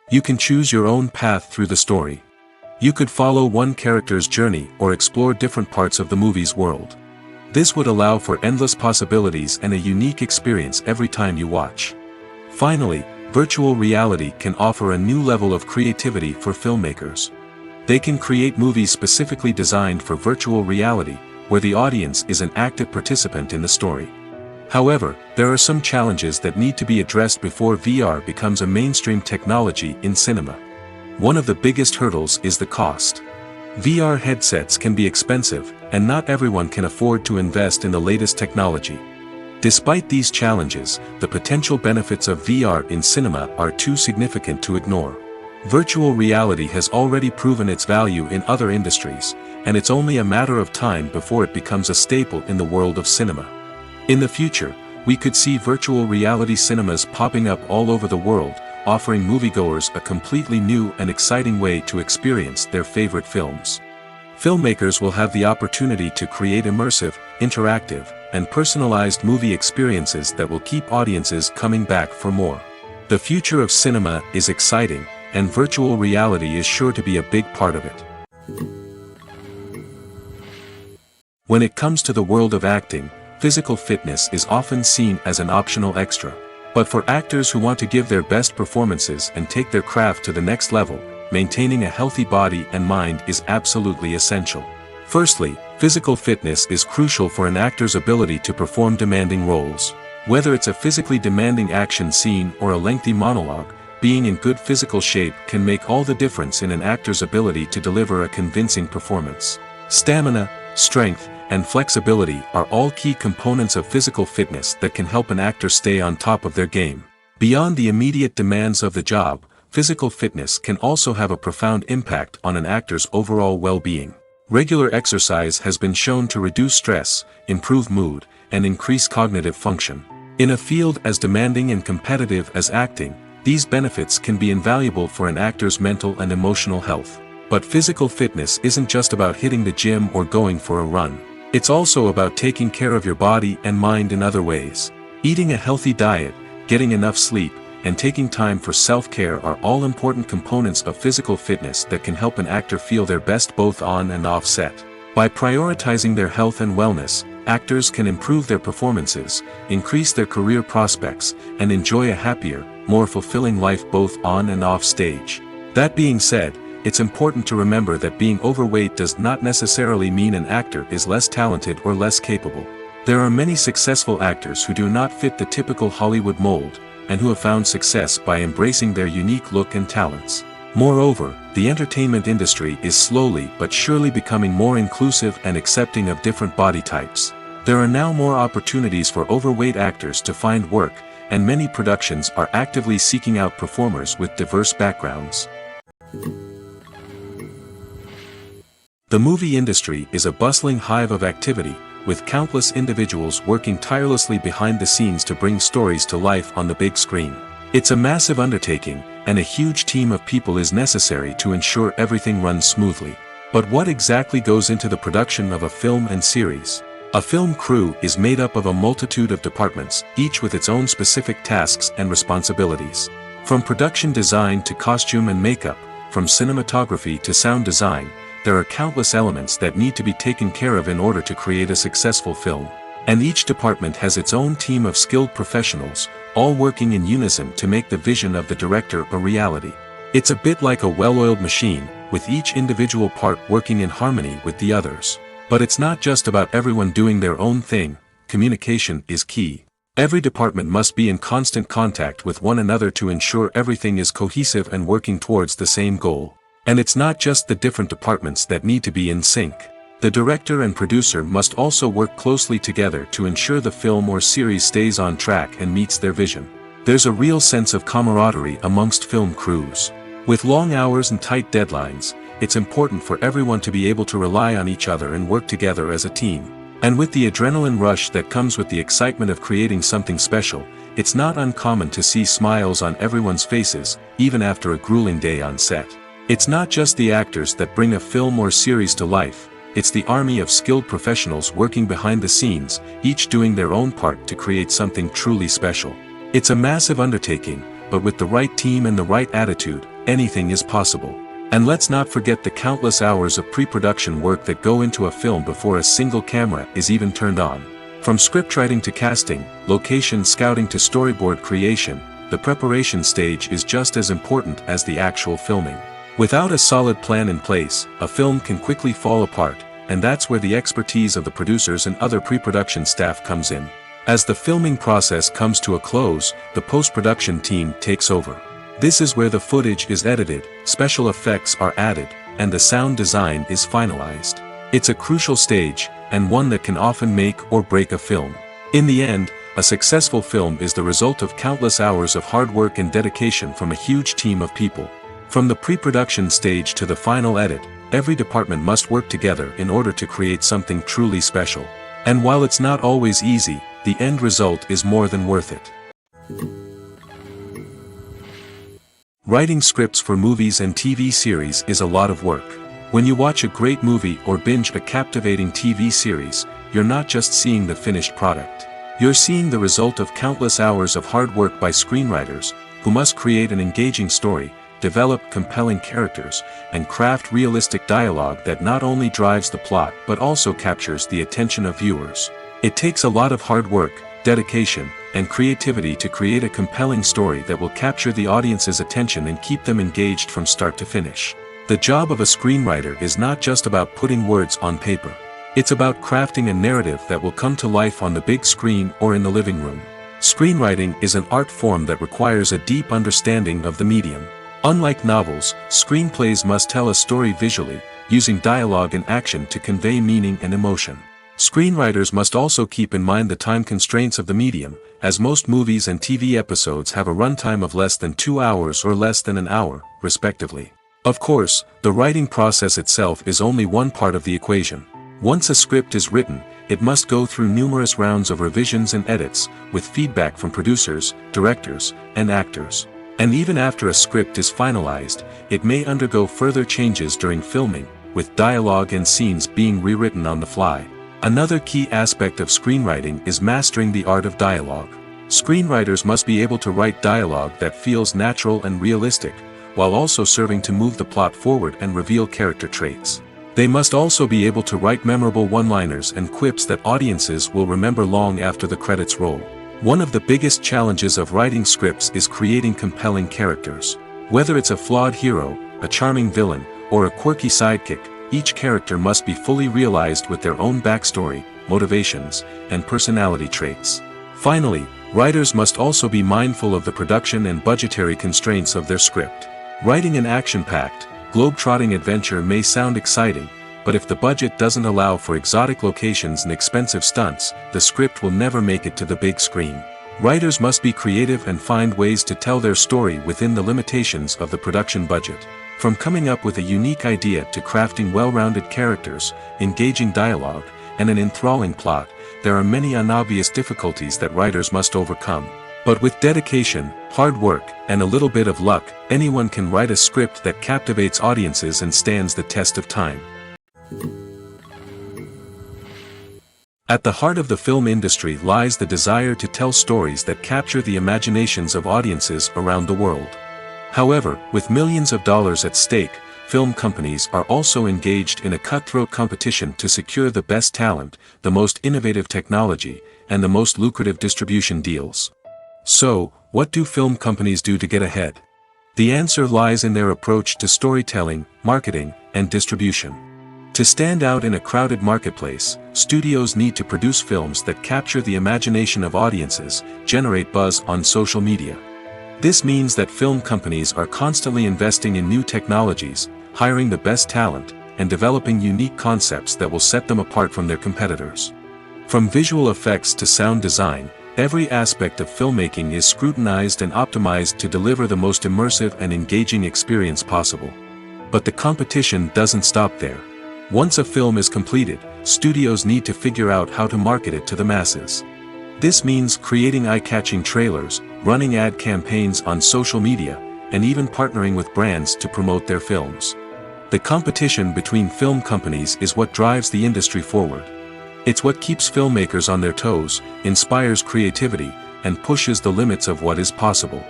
You can choose your own path through the story. You could follow one character's journey or explore different parts of the movie's world. This would allow for endless possibilities and a unique experience every time you watch. Finally, virtual reality can offer a new level of creativity for filmmakers. They can create movies specifically designed for virtual reality, where the audience is an active participant in the story. However, there are some challenges that need to be addressed before VR becomes a mainstream technology in cinema. One of the biggest hurdles is the cost. VR headsets can be expensive, and not everyone can afford to invest in the latest technology. Despite these challenges, the potential benefits of VR in cinema are too significant to ignore. Virtual reality has already proven its value in other industries, and it's only a matter of time before it becomes a staple in the world of cinema. In the future, we could see virtual reality cinemas popping up all over the world, offering moviegoers a completely new and exciting way to experience their favorite films. Filmmakers will have the opportunity to create immersive, interactive, and personalized movie experiences that will keep audiences coming back for more. The future of cinema is exciting, and virtual reality is sure to be a big part of it. When it comes to the world of acting, physical fitness is often seen as an optional extra. But for actors who want to give their best performances and take their craft to the next level, maintaining a healthy body and mind is absolutely essential. Firstly, physical fitness is crucial for an actor's ability to perform demanding roles. Whether it's a physically demanding action scene or a lengthy monologue, being in good physical shape can make all the difference in an actor's ability to deliver a convincing performance. Stamina, strength, and flexibility are all key components of physical fitness that can help an actor stay on top of their game. Beyond the immediate demands of the job, physical fitness can also have a profound impact on an actor's overall well-being. Regular exercise has been shown to reduce stress, improve mood, and increase cognitive function. In a field as demanding and competitive as acting, these benefits can be invaluable for an actor's mental and emotional health. But physical fitness isn't just about hitting the gym or going for a run. It's also about taking care of your body and mind in other ways. Eating a healthy diet, getting enough sleep, and taking time for self-care are all important components of physical fitness that can help an actor feel their best both on and off set. By prioritizing their health and wellness, actors can improve their performances, increase their career prospects, and enjoy a happier, more fulfilling life both on and off stage. That being said, it's important to remember that being overweight does not necessarily mean an actor is less talented or less capable. There are many successful actors who do not fit the typical Hollywood mold, and who have found success by embracing their unique look and talents. Moreover, the entertainment industry is slowly but surely becoming more inclusive and accepting of different body types. There are now more opportunities for overweight actors to find work, and many productions are actively seeking out performers with diverse backgrounds. The movie industry is a bustling hive of activity, with countless individuals working tirelessly behind the scenes to bring stories to life on the big screen. It's a massive undertaking, and a huge team of people is necessary to ensure everything runs smoothly. But what exactly goes into the production of a film and series? A film crew is made up of a multitude of departments, each with its own specific tasks and responsibilities. From production design to costume and makeup, from cinematography to sound design, there are countless elements that need to be taken care of in order to create a successful film. And each department has its own team of skilled professionals, all working in unison to make the vision of the director a reality. It's a bit like a well-oiled machine, with each individual part working in harmony with the others. But it's not just about everyone doing their own thing. Communication is key. Every department must be in constant contact with one another to ensure everything is cohesive and working towards the same goal. And it's not just the different departments that need to be in sync. The director and producer must also work closely together to ensure the film or series stays on track and meets their vision. There's a real sense of camaraderie amongst film crews. With long hours and tight deadlines, it's important for everyone to be able to rely on each other and work together as a team. And with the adrenaline rush that comes with the excitement of creating something special, it's not uncommon to see smiles on everyone's faces, even after a grueling day on set. It's not just the actors that bring a film or series to life, it's the army of skilled professionals working behind the scenes, each doing their own part to create something truly special. It's a massive undertaking, but with the right team and the right attitude, anything is possible. And let's not forget the countless hours of pre-production work that go into a film before a single camera is even turned on. From scriptwriting to casting, location scouting to storyboard creation, the preparation stage is just as important as the actual filming. Without a solid plan in place, a film can quickly fall apart, and that's where the expertise of the producers and other pre-production staff comes in. As the filming process comes to a close, the post-production team takes over. This is where the footage is edited, special effects are added, and the sound design is finalized. It's a crucial stage, and one that can often make or break a film. In the end, a successful film is the result of countless hours of hard work and dedication from a huge team of people. From the pre-production stage to the final edit, every department must work together in order to create something truly special. And while it's not always easy, the end result is more than worth it. Writing scripts for movies and TV series is a lot of work. When you watch a great movie or binge a captivating TV series, you're not just seeing the finished product. You're seeing the result of countless hours of hard work by screenwriters, who must create an engaging story, develop compelling characters, and craft realistic dialogue that not only drives the plot but also captures the attention of viewers. It takes a lot of hard work, dedication, and creativity to create a compelling story that will capture the audience's attention and keep them engaged from start to finish. The job of a screenwriter is not just about putting words on paper. It's about crafting a narrative that will come to life on the big screen or in the living room. Screenwriting is an art form that requires a deep understanding of the medium. Unlike novels, screenplays must tell a story visually, using dialogue and action to convey meaning and emotion. Screenwriters must also keep in mind the time constraints of the medium, as most movies and TV episodes have a runtime of less than 2 hours or less than an hour, respectively. Of course, the writing process itself is only one part of the equation. Once a script is written, it must go through numerous rounds of revisions and edits, with feedback from producers, directors, and actors. And even after a script is finalized, it may undergo further changes during filming, with dialogue and scenes being rewritten on the fly. Another key aspect of screenwriting is mastering the art of dialogue. Screenwriters must be able to write dialogue that feels natural and realistic, while also serving to move the plot forward and reveal character traits. They must also be able to write memorable one-liners and quips that audiences will remember long after the credits roll. One of the biggest challenges of writing scripts is creating compelling characters. Whether it's a flawed hero, a charming villain, or a quirky sidekick, each character must be fully realized with their own backstory, motivations, and personality traits. Finally, writers must also be mindful of the production and budgetary constraints of their script. Writing an action-packed, globe-trotting adventure may sound exciting, but if the budget doesn't allow for exotic locations and expensive stunts, the script will never make it to the big screen. Writers must be creative and find ways to tell their story within the limitations of the production budget. From coming up with a unique idea to crafting well-rounded characters, engaging dialogue, and an enthralling plot, there are many unobvious difficulties that writers must overcome. But with dedication, hard work, and a little bit of luck, anyone can write a script that captivates audiences and stands the test of time. At the heart of the film industry lies the desire to tell stories that capture the imaginations of audiences around the world. However, with millions of dollars at stake, film companies are also engaged in a cutthroat competition to secure the best talent, the most innovative technology, and the most lucrative distribution deals. So, what do film companies do to get ahead? The answer lies in their approach to storytelling, marketing, and distribution. To stand out in a crowded marketplace, studios need to produce films that capture the imagination of audiences, generate buzz on social media. This means that film companies are constantly investing in new technologies, hiring the best talent, and developing unique concepts that will set them apart from their competitors. From visual effects to sound design, every aspect of filmmaking is scrutinized and optimized to deliver the most immersive and engaging experience possible. But the competition doesn't stop there. Once a film is completed, studios need to figure out how to market it to the masses. This means creating eye-catching trailers, running ad campaigns on social media, and even partnering with brands to promote their films. The competition between film companies is what drives the industry forward. It's what keeps filmmakers on their toes, inspires creativity, and pushes the limits of what is possible.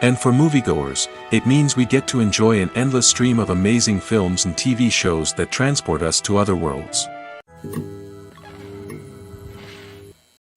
And for moviegoers, it means we get to enjoy an endless stream of amazing films and TV shows that transport us to other worlds.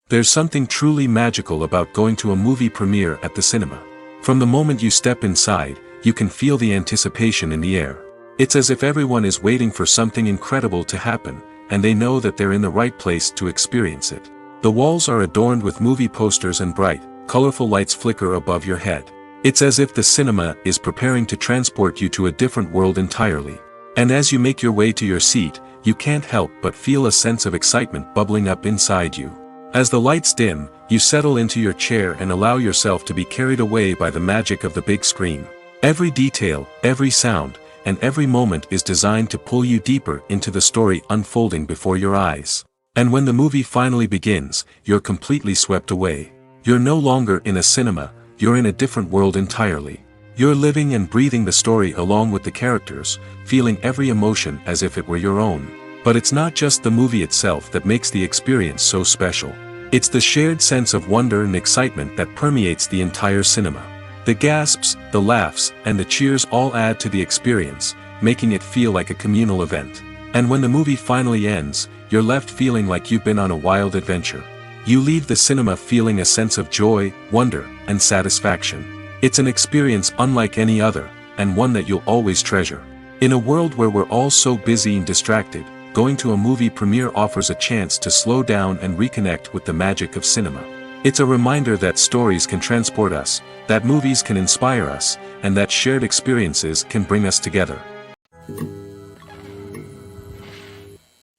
There's something truly magical about going to a movie premiere at the cinema. From the moment you step inside, you can feel the anticipation in the air. It's as if everyone is waiting for something incredible to happen, and they know that they're in the right place to experience it. The walls are adorned with movie posters and bright, colorful lights flicker above your head. It's as if the cinema is preparing to transport you to a different world entirely. And as you make your way to your seat, you can't help but feel a sense of excitement bubbling up inside you. As the lights dim, you settle into your chair and allow yourself to be carried away by the magic of the big screen. Every detail, every sound, and every moment is designed to pull you deeper into the story unfolding before your eyes. And when the movie finally begins, you're completely swept away. You're no longer in a cinema, you're in a different world entirely. You're living and breathing the story along with the characters, feeling every emotion as if it were your own. But it's not just the movie itself that makes the experience so special. It's the shared sense of wonder and excitement that permeates the entire cinema. The gasps, the laughs, and the cheers all add to the experience, making it feel like a communal event. And when the movie finally ends, you're left feeling like you've been on a wild adventure. You leave the cinema feeling a sense of joy, wonder, and satisfaction. It's an experience unlike any other, and one that you'll always treasure. In a world where we're all so busy and distracted, going to a movie premiere offers a chance to slow down and reconnect with the magic of cinema. It's a reminder that stories can transport us, that movies can inspire us, and that shared experiences can bring us together.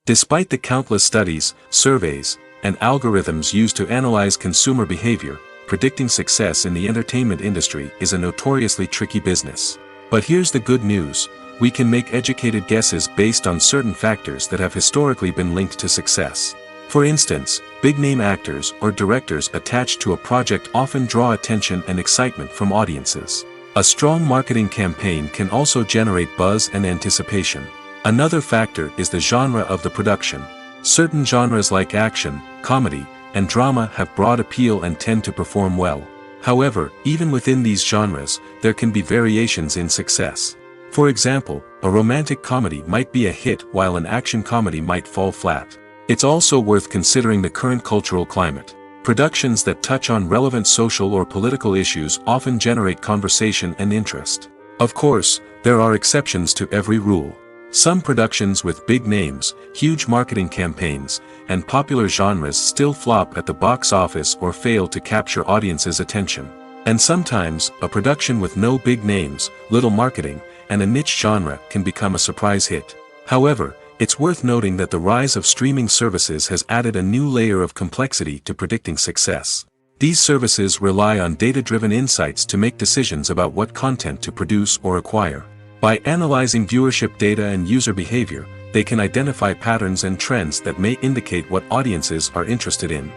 Despite the countless studies, surveys, and algorithms used to analyze consumer behavior, predicting success in the entertainment industry is a notoriously tricky business. But here's the good news: we can make educated guesses based on certain factors that have historically been linked to success. For instance, big-name actors or directors attached to a project often draw attention and excitement from audiences. A strong marketing campaign can also generate buzz and anticipation. Another factor is the genre of the production. Certain genres like action, comedy, and drama have broad appeal and tend to perform well. However, even within these genres, there can be variations in success. For example, a romantic comedy might be a hit while an action comedy might fall flat. It's also worth considering the current cultural climate. Productions that touch on relevant social or political issues often generate conversation and interest. Of course, there are exceptions to every rule. Some productions with big names, huge marketing campaigns, and popular genres still flop at the box office or fail to capture audiences' attention. And sometimes, a production with no big names, little marketing, and a niche genre can become a surprise hit. However, it's worth noting that the rise of streaming services has added a new layer of complexity to predicting success. These services rely on data-driven insights to make decisions about what content to produce or acquire. By analyzing viewership data and user behavior, they can identify patterns and trends that may indicate what audiences are interested in.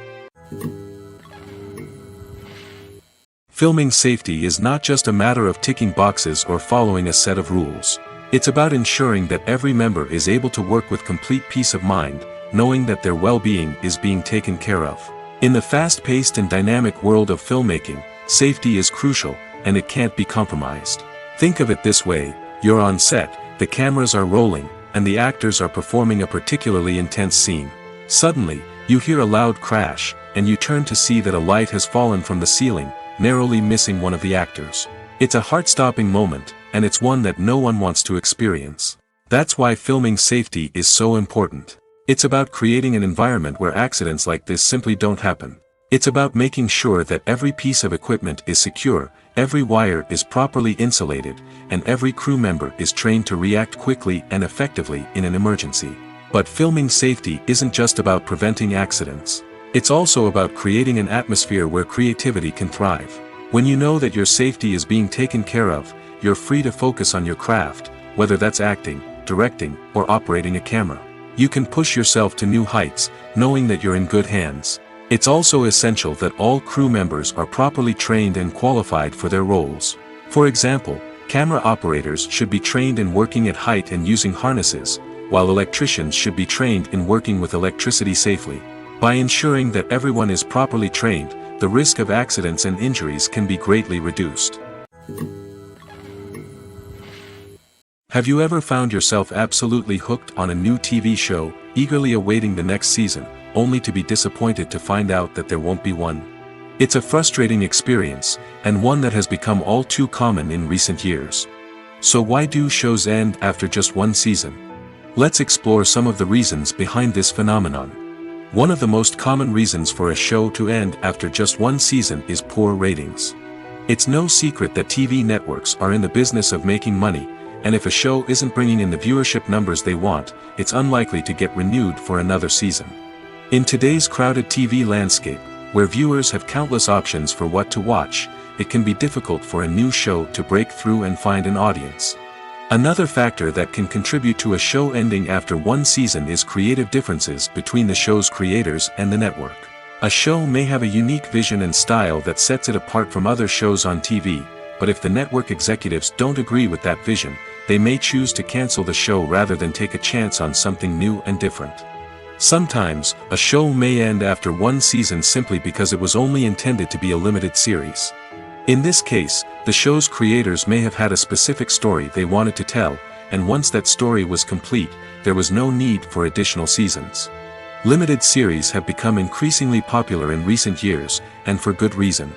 Filming safety is not just a matter of ticking boxes or following a set of rules. It's about ensuring that every member is able to work with complete peace of mind, knowing that their well-being is being taken care of. In the fast-paced and dynamic world of filmmaking, safety is crucial, and it can't be compromised. Think of it this way: you're on set, the cameras are rolling, and the actors are performing a particularly intense scene. Suddenly, you hear a loud crash, and you turn to see that a light has fallen from the ceiling, narrowly missing one of the actors. It's a heart-stopping moment, and it's one that no one wants to experience. That's why filming safety is so important. It's about creating an environment where accidents like this simply don't happen. It's about making sure that every piece of equipment is secure, every wire is properly insulated, and every crew member is trained to react quickly and effectively in an emergency. But filming safety isn't just about preventing accidents. It's also about creating an atmosphere where creativity can thrive. When you know that your safety is being taken care of, you're free to focus on your craft, whether that's acting, directing, or operating a camera. You can push yourself to new heights, knowing that you're in good hands. It's also essential that all crew members are properly trained and qualified for their roles. For example, camera operators should be trained in working at height and using harnesses, while electricians should be trained in working with electricity safely. By ensuring that everyone is properly trained, the risk of accidents and injuries can be greatly reduced. Have you ever found yourself absolutely hooked on a new TV show, eagerly awaiting the next season, only to be disappointed to find out that there won't be one? It's a frustrating experience, and one that has become all too common in recent years. So why do shows end after just one season? Let's explore some of the reasons behind this phenomenon. One of the most common reasons for a show to end after just one season is poor ratings. It's no secret that TV networks are in the business of making money, and if a show isn't bringing in the viewership numbers they want, it's unlikely to get renewed for another season. In today's crowded TV landscape, where viewers have countless options for what to watch, it can be difficult for a new show to break through and find an audience. Another factor that can contribute to a show ending after one season is creative differences between the show's creators and the network. A show may have a unique vision and style that sets it apart from other shows on TV, but if the network executives don't agree with that vision, they may choose to cancel the show rather than take a chance on something new and different. Sometimes, a show may end after one season simply because it was only intended to be a limited series. In this case, the show's creators may have had a specific story they wanted to tell, and once that story was complete, there was no need for additional seasons. Limited series have become increasingly popular in recent years, and for good reason.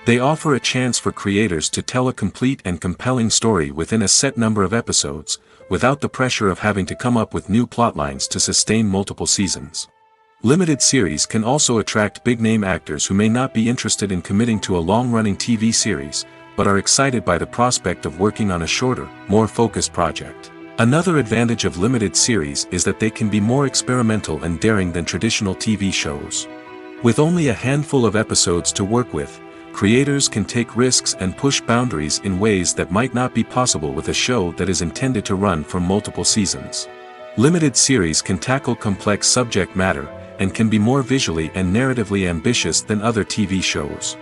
They offer a chance for creators to tell a complete and compelling story within a set number of episodes, without the pressure of having to come up with new plotlines to sustain multiple seasons. Limited series can also attract big-name actors who may not be interested in committing to a long-running TV series, but are excited by the prospect of working on a shorter, more focused project. Another advantage of limited series is that they can be more experimental and daring than traditional TV shows. With only a handful of episodes to work with, creators can take risks and push boundaries in ways that might not be possible with a show that is intended to run for multiple seasons. Limited series can tackle complex subject matter, and can be more visually and narratively ambitious than other TV shows.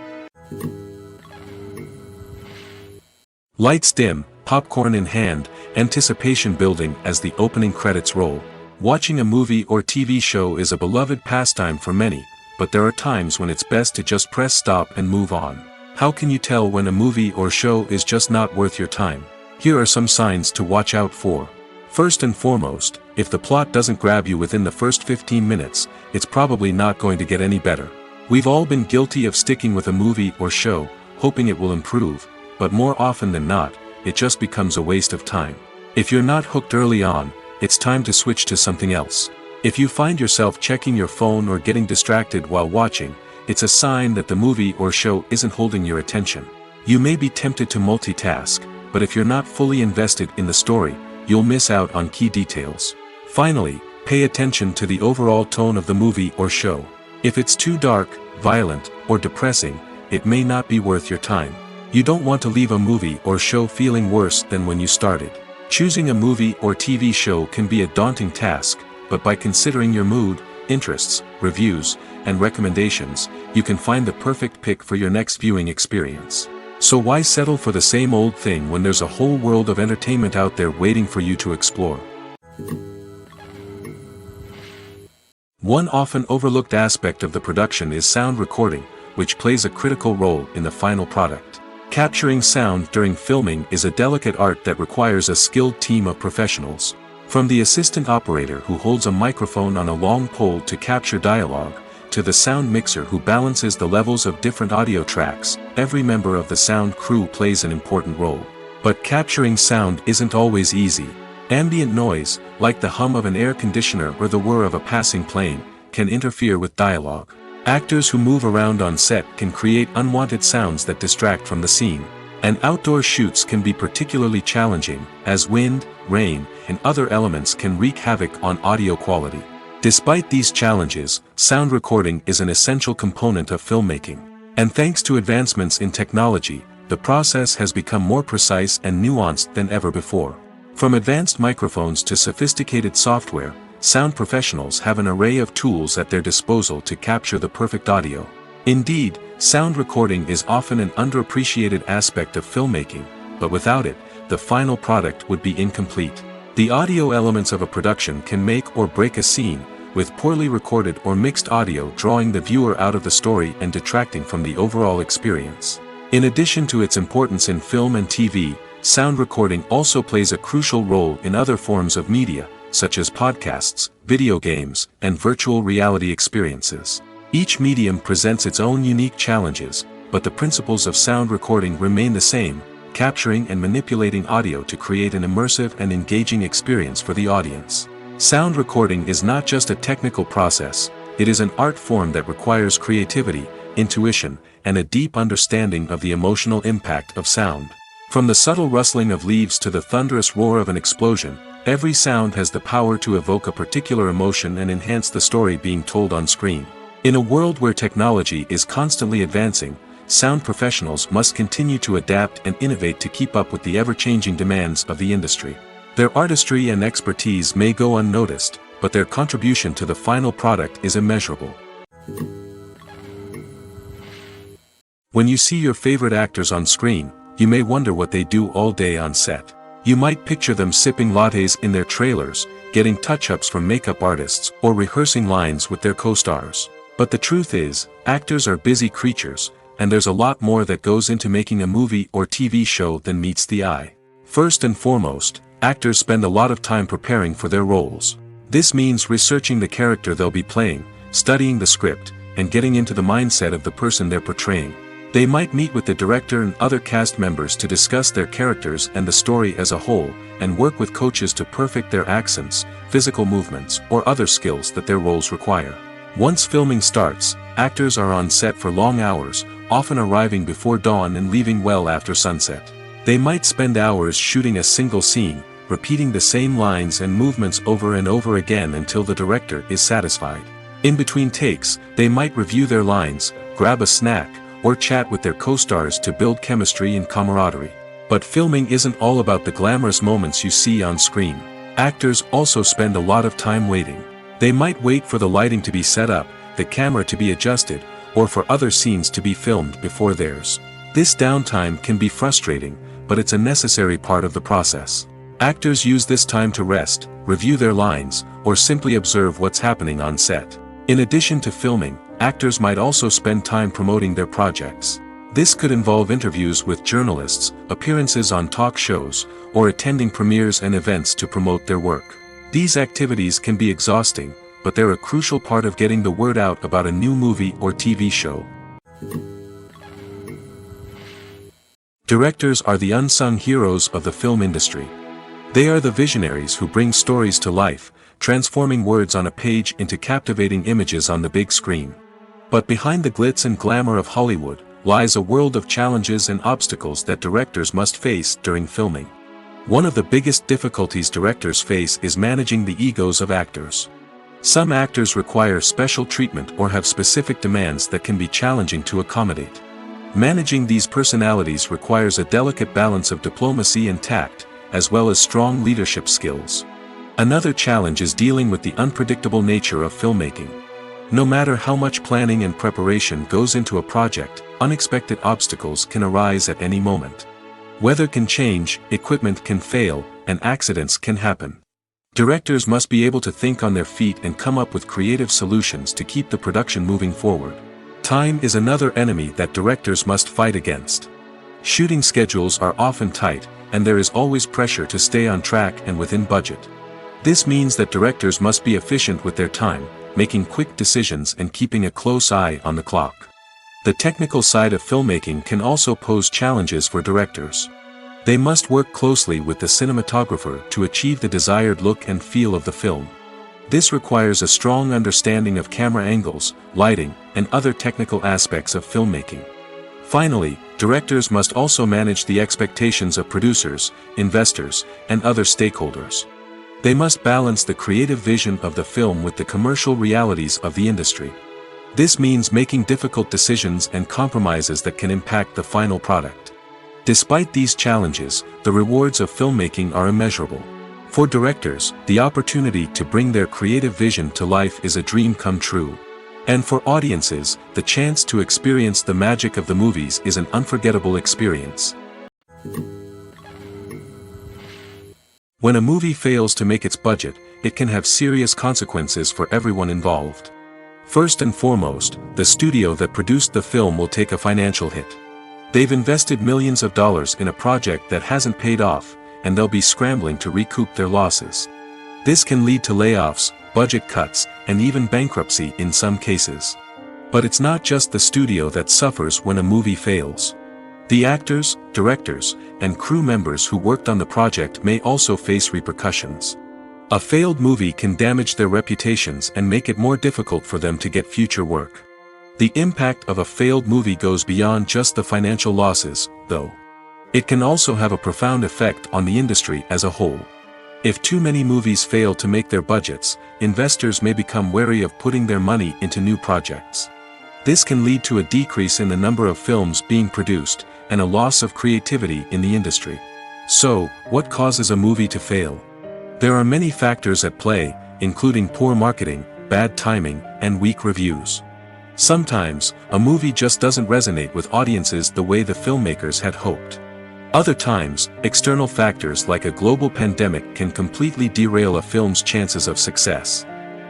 Lights dim, popcorn in hand, anticipation building as the opening credits roll. Watching a movie or TV show is a beloved pastime for many, but there are times when it's best to just press stop and move on. How can you tell when a movie or show is just not worth your time? Here are some signs to watch out for. First and foremost, if the plot doesn't grab you within the first 15 minutes, it's probably not going to get any better. We've all been guilty of sticking with a movie or show, hoping it will improve, but more often than not, it just becomes a waste of time. If you're not hooked early on, it's time to switch to something else. If you find yourself checking your phone or getting distracted while watching, it's a sign that the movie or show isn't holding your attention. You may be tempted to multitask, but if you're not fully invested in the story, you'll miss out on key details. Finally, pay attention to the overall tone of the movie or show. If it's too dark, violent, or depressing, it may not be worth your time. You don't want to leave a movie or show feeling worse than when you started. Choosing a movie or TV show can be a daunting task, but by considering your mood, interests, reviews, and recommendations, you can find the perfect pick for your next viewing experience. So why settle for the same old thing when there's a whole world of entertainment out there waiting for you to explore? One often overlooked aspect of the production is sound recording, which plays a critical role in the final product. Capturing sound during filming is a delicate art that requires a skilled team of professionals. From the assistant operator who holds a microphone on a long pole to capture dialogue, to the sound mixer who balances the levels of different audio tracks, every member of the sound crew plays an important role. But capturing sound isn't always easy. Ambient noise, like the hum of an air conditioner or the whir of a passing plane, can interfere with dialogue. Actors who move around on set can create unwanted sounds that distract from the scene. And outdoor shoots can be particularly challenging, as wind, rain, and other elements can wreak havoc on audio quality. Despite these challenges, sound recording is an essential component of filmmaking. And thanks to advancements in technology, the process has become more precise and nuanced than ever before. From advanced microphones to sophisticated software, sound professionals have an array of tools at their disposal to capture the perfect audio. Indeed, sound recording is often an underappreciated aspect of filmmaking, but without it, the final product would be incomplete. The audio elements of a production can make or break a scene, with poorly recorded or mixed audio drawing the viewer out of the story and detracting from the overall experience. In addition to its importance in film and TV, sound recording also plays a crucial role in other forms of media, such as podcasts, video games, and virtual reality experiences. Each medium presents its own unique challenges, but the principles of sound recording remain the same, capturing and manipulating audio to create an immersive and engaging experience for the audience. Sound recording is not just a technical process, it is an art form that requires creativity, intuition, and a deep understanding of the emotional impact of sound. From the subtle rustling of leaves to the thunderous roar of an explosion, every sound has the power to evoke a particular emotion and enhance the story being told on screen. In a world where technology is constantly advancing, sound professionals must continue to adapt and innovate to keep up with the ever-changing demands of the industry. Their artistry and expertise may go unnoticed, but their contribution to the final product is immeasurable. When you see your favorite actors on screen, you may wonder what they do all day on set. You might picture them sipping lattes in their trailers, getting touch-ups from makeup artists, or rehearsing lines with their co-stars. But the truth is, actors are busy creatures, and there's a lot more that goes into making a movie or TV show than meets the eye. First and foremost, actors spend a lot of time preparing for their roles. This means researching the character they'll be playing, studying the script, and getting into the mindset of the person they're portraying. They might meet with the director and other cast members to discuss their characters and the story as a whole, and work with coaches to perfect their accents, physical movements, or other skills that their roles require. Once filming starts, actors are on set for long hours, often arriving before dawn and leaving well after sunset. They might spend hours shooting a single scene, repeating the same lines and movements over and over again until the director is satisfied. In between takes, they might review their lines, grab a snack, or chat with their co-stars to build chemistry and camaraderie. But filming isn't all about the glamorous moments you see on screen. Actors also spend a lot of time waiting. They might wait for the lighting to be set up, the camera to be adjusted, or for other scenes to be filmed before theirs. This downtime can be frustrating, but it's a necessary part of the process. Actors use this time to rest, review their lines, or simply observe what's happening on set. In addition to filming, actors might also spend time promoting their projects. This could involve interviews with journalists, appearances on talk shows, or attending premieres and events to promote their work. These activities can be exhausting, but they're a crucial part of getting the word out about a new movie or TV show. Directors are the unsung heroes of the film industry. They are the visionaries who bring stories to life, transforming words on a page into captivating images on the big screen. But behind the glitz and glamour of Hollywood, lies a world of challenges and obstacles that directors must face during filming. One of the biggest difficulties directors face is managing the egos of actors. Some actors require special treatment or have specific demands that can be challenging to accommodate. Managing these personalities requires a delicate balance of diplomacy and tact, as well as strong leadership skills. Another challenge is dealing with the unpredictable nature of filmmaking. No matter how much planning and preparation goes into a project, unexpected obstacles can arise at any moment. Weather can change, equipment can fail, and accidents can happen. Directors must be able to think on their feet and come up with creative solutions to keep the production moving forward. Time is another enemy that directors must fight against. Shooting schedules are often tight, and there is always pressure to stay on track and within budget. This means that directors must be efficient with their time, making quick decisions and keeping a close eye on the clock. The technical side of filmmaking can also pose challenges for directors. They must work closely with the cinematographer to achieve the desired look and feel of the film. This requires a strong understanding of camera angles, lighting, and other technical aspects of filmmaking. Finally, directors must also manage the expectations of producers, investors, and other stakeholders. They must balance the creative vision of the film with the commercial realities of the industry. This means making difficult decisions and compromises that can impact the final product. Despite these challenges, the rewards of filmmaking are immeasurable. For directors, the opportunity to bring their creative vision to life is a dream come true. And for audiences, the chance to experience the magic of the movies is an unforgettable experience. When a movie fails to make its budget, it can have serious consequences for everyone involved. First and foremost, the studio that produced the film will take a financial hit. They've invested millions of dollars in a project that hasn't paid off, and they'll be scrambling to recoup their losses. This can lead to layoffs, budget cuts, and even bankruptcy in some cases. But it's not just the studio that suffers when a movie fails. The actors, directors, and crew members who worked on the project may also face repercussions. A failed movie can damage their reputations and make it more difficult for them to get future work. The impact of a failed movie goes beyond just the financial losses, though. It can also have a profound effect on the industry as a whole. If too many movies fail to make their budgets, investors may become wary of putting their money into new projects. This can lead to a decrease in the number of films being produced, and a loss of creativity in the industry. So, what causes a movie to fail? There are many factors at play, including poor marketing, bad timing, and weak reviews. Sometimes, a movie just doesn't resonate with audiences the way the filmmakers had hoped. Other times, external factors like a global pandemic can completely derail a film's chances of success.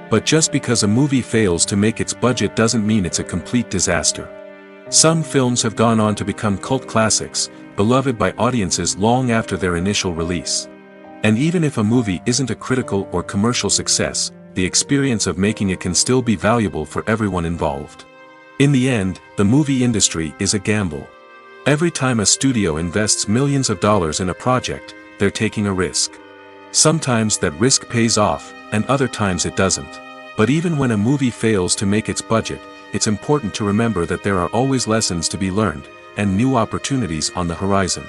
But just because a movie fails to make its budget doesn't mean it's a complete disaster. Some films have gone on to become cult classics, beloved by audiences long after their initial release. And even if a movie isn't a critical or commercial success, the experience of making it can still be valuable for everyone involved. In the end, the movie industry is a gamble. Every time a studio invests millions of dollars in a project, they're taking a risk. Sometimes that risk pays off, and other times it doesn't. But even when a movie fails to make its budget, it's important to remember that there are always lessons to be learned, and new opportunities on the horizon.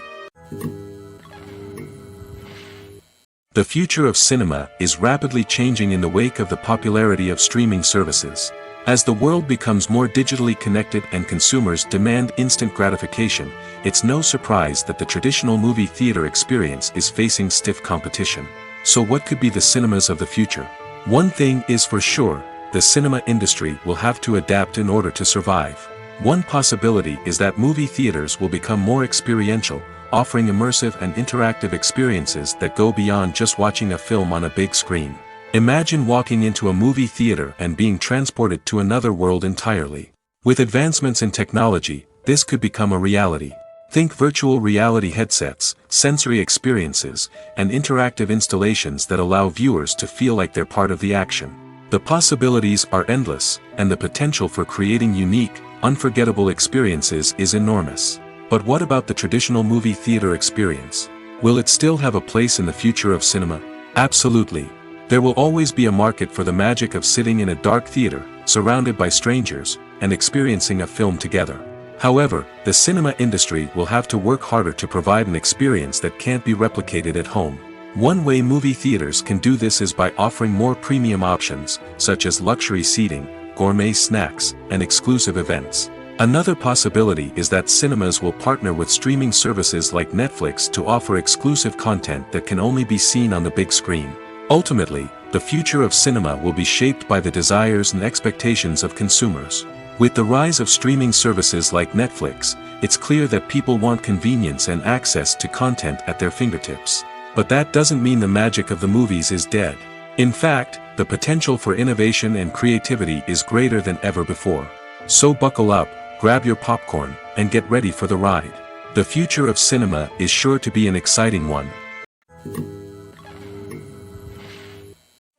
The future of cinema is rapidly changing in the wake of the popularity of streaming services. As the world becomes more digitally connected and consumers demand instant gratification, it's no surprise that the traditional movie theater experience is facing stiff competition. So what could be the cinemas of the future? One thing is for sure, the cinema industry will have to adapt in order to survive. One possibility is that movie theaters will become more experiential, offering immersive and interactive experiences that go beyond just watching a film on a big screen. Imagine walking into a movie theater and being transported to another world entirely. With advancements in technology, this could become a reality. Think virtual reality headsets, sensory experiences, and interactive installations that allow viewers to feel like they're part of the action. The possibilities are endless, and the potential for creating unique, unforgettable experiences is enormous. But what about the traditional movie theater experience? Will it still have a place in the future of cinema? Absolutely. There will always be a market for the magic of sitting in a dark theater, surrounded by strangers, and experiencing a film together. However, the cinema industry will have to work harder to provide an experience that can't be replicated at home. One way movie theaters can do this is by offering more premium options, such as luxury seating, gourmet snacks, and exclusive events. Another possibility is that cinemas will partner with streaming services like Netflix to offer exclusive content that can only be seen on the big screen. Ultimately, the future of cinema will be shaped by the desires and expectations of consumers. With the rise of streaming services like Netflix, it's clear that people want convenience and access to content at their fingertips. But that doesn't mean the magic of the movies is dead. In fact, the potential for innovation and creativity is greater than ever before. So buckle up, grab your popcorn, and get ready for the ride. The future of cinema is sure to be an exciting one.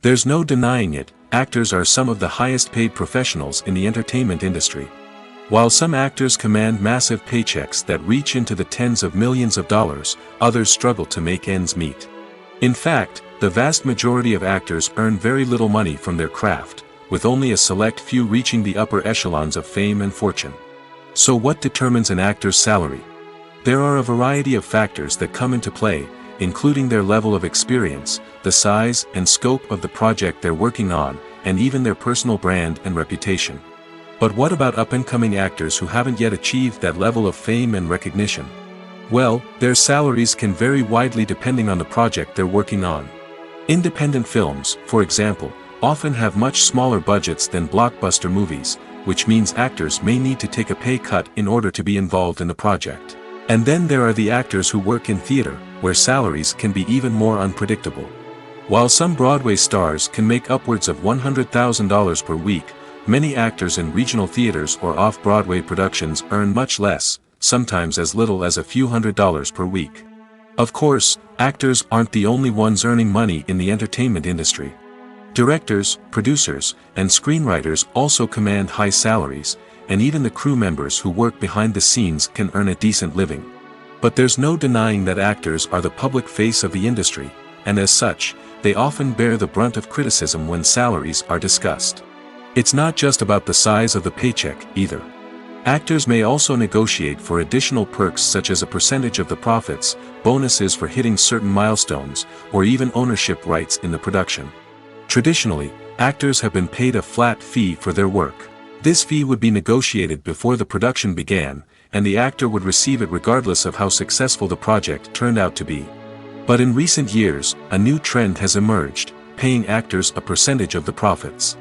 There's no denying it, actors are some of the highest paid professionals in the entertainment industry. While some actors command massive paychecks that reach into the tens of millions of dollars, others struggle to make ends meet. In fact, the vast majority of actors earn very little money from their craft, with only a select few reaching the upper echelons of fame and fortune. So what determines an actor's salary? There are a variety of factors that come into play, including their level of experience, the size and scope of the project they're working on, and even their personal brand and reputation. But what about up-and-coming actors who haven't yet achieved that level of fame and recognition? Well, their salaries can vary widely depending on the project they're working on. Independent films, for example, often have much smaller budgets than blockbuster movies, which means actors may need to take a pay cut in order to be involved in the project. And then there are the actors who work in theater, where salaries can be even more unpredictable. While some Broadway stars can make upwards of $100,000 per week, many actors in regional theaters or off-Broadway productions earn much less, sometimes as little as a few $100s per week. Of course, actors aren't the only ones earning money in the entertainment industry. Directors, producers, and screenwriters also command high salaries, and even the crew members who work behind the scenes can earn a decent living. But there's no denying that actors are the public face of the industry, and as such, they often bear the brunt of criticism when salaries are discussed. It's not just about the size of the paycheck, either. Actors may also negotiate for additional perks such as a percentage of the profits, bonuses for hitting certain milestones, or even ownership rights in the production. Traditionally, actors have been paid a flat fee for their work. This fee would be negotiated before the production began, and the actor would receive it regardless of how successful the project turned out to be. But in recent years, a new trend has emerged, paying actors a percentage of the profits.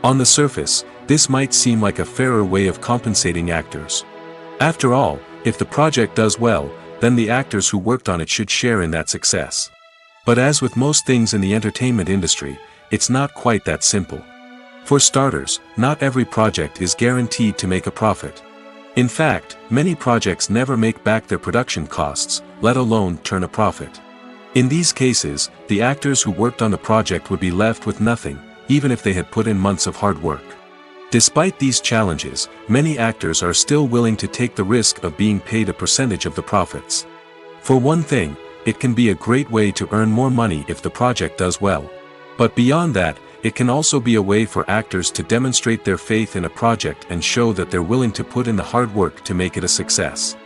On the surface, this might seem like a fairer way of compensating actors. After all, if the project does well, then the actors who worked on it should share in that success. But as with most things in the entertainment industry, it's not quite that simple. For starters, not every project is guaranteed to make a profit. In fact, many projects never make back their production costs, let alone turn a profit. In these cases, the actors who worked on the project would be left with nothing, even if they had put in months of hard work. Despite these challenges, many actors are still willing to take the risk of being paid a percentage of the profits. For one thing, it can be a great way to earn more money if the project does well. But beyond that, it can also be a way for actors to demonstrate their faith in a project and show that they're willing to put in the hard work to make it a success.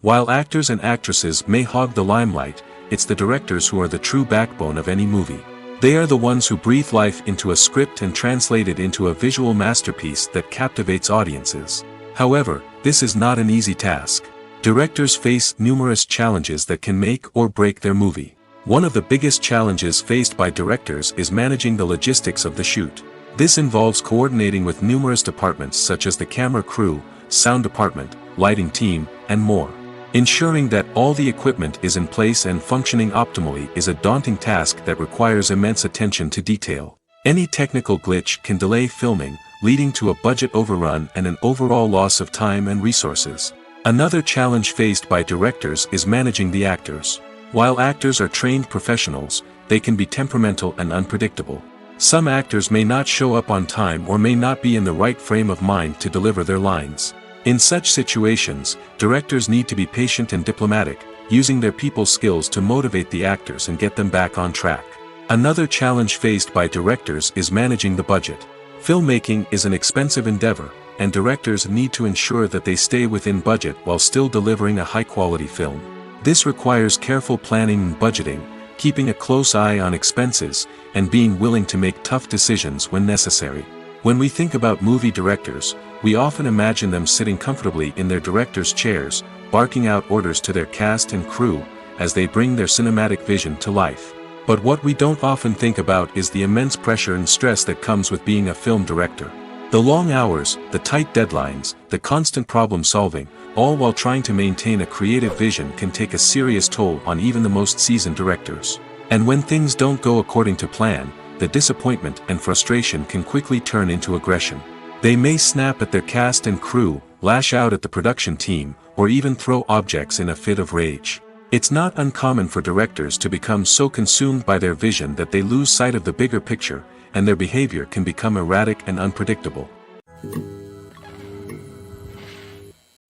While actors and actresses may hog the limelight, it's the directors who are the true backbone of any movie. They are the ones who breathe life into a script and translate it into a visual masterpiece that captivates audiences. However, this is not an easy task. Directors face numerous challenges that can make or break their movie. One of the biggest challenges faced by directors is managing the logistics of the shoot. This involves coordinating with numerous departments such as the camera crew, sound department, lighting team, and more. Ensuring that all the equipment is in place and functioning optimally is a daunting task that requires immense attention to detail. Any technical glitch can delay filming, leading to a budget overrun and an overall loss of time and resources. Another challenge faced by directors is managing the actors. While actors are trained professionals, they can be temperamental and unpredictable. Some actors may not show up on time or may not be in the right frame of mind to deliver their lines. In such situations, directors need to be patient and diplomatic, using their people skills to motivate the actors and get them back on track. Another challenge faced by directors is managing the budget. Filmmaking is an expensive endeavor, and directors need to ensure that they stay within budget while still delivering a high-quality film. This requires careful planning and budgeting, keeping a close eye on expenses, and being willing to make tough decisions when necessary. When we think about movie directors, we often imagine them sitting comfortably in their director's chairs, barking out orders to their cast and crew, as they bring their cinematic vision to life. But what we don't often think about is the immense pressure and stress that comes with being a film director. The long hours, the tight deadlines, the constant problem solving, all while trying to maintain a creative vision can take a serious toll on even the most seasoned directors. And when things don't go according to plan, the disappointment and frustration can quickly turn into aggression. They may snap at their cast and crew, lash out at the production team, or even throw objects in a fit of rage. It's not uncommon for directors to become so consumed by their vision that they lose sight of the bigger picture, and their behavior can become erratic and unpredictable.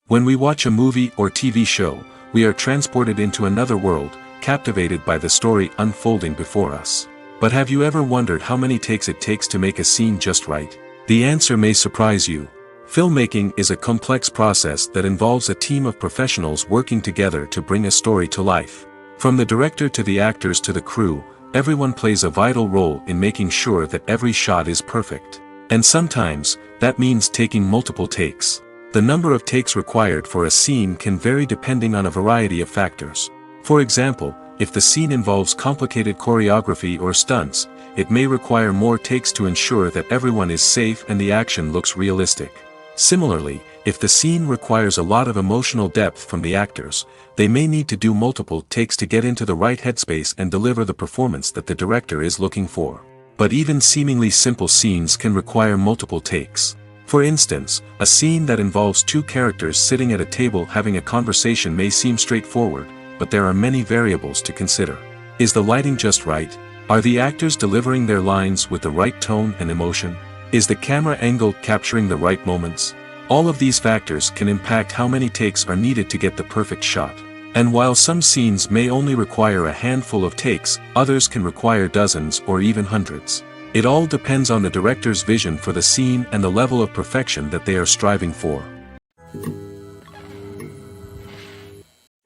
When we watch a movie or TV show, we are transported into another world, captivated by the story unfolding before us. But have you ever wondered how many takes it takes to make a scene just right? The answer may surprise you. Filmmaking is a complex process that involves a team of professionals working together to bring a story to life. From the director to the actors to the crew, everyone plays a vital role in making sure that every shot is perfect. And sometimes, that means taking multiple takes. The number of takes required for a scene can vary depending on a variety of factors. For example, if the scene involves complicated choreography or stunts, it may require more takes to ensure that everyone is safe and the action looks realistic. Similarly, if the scene requires a lot of emotional depth from the actors, they may need to do multiple takes to get into the right headspace and deliver the performance that the director is looking for. But even seemingly simple scenes can require multiple takes. For instance, a scene that involves two characters sitting at a table having a conversation may seem straightforward, but there are many variables to consider. Is the lighting just right? Are the actors delivering their lines with the right tone and emotion? Is the camera angle capturing the right moments? All of these factors can impact how many takes are needed to get the perfect shot. And while some scenes may only require a handful of takes, others can require dozens or even hundreds. It all depends on the director's vision for the scene and the level of perfection that they are striving for.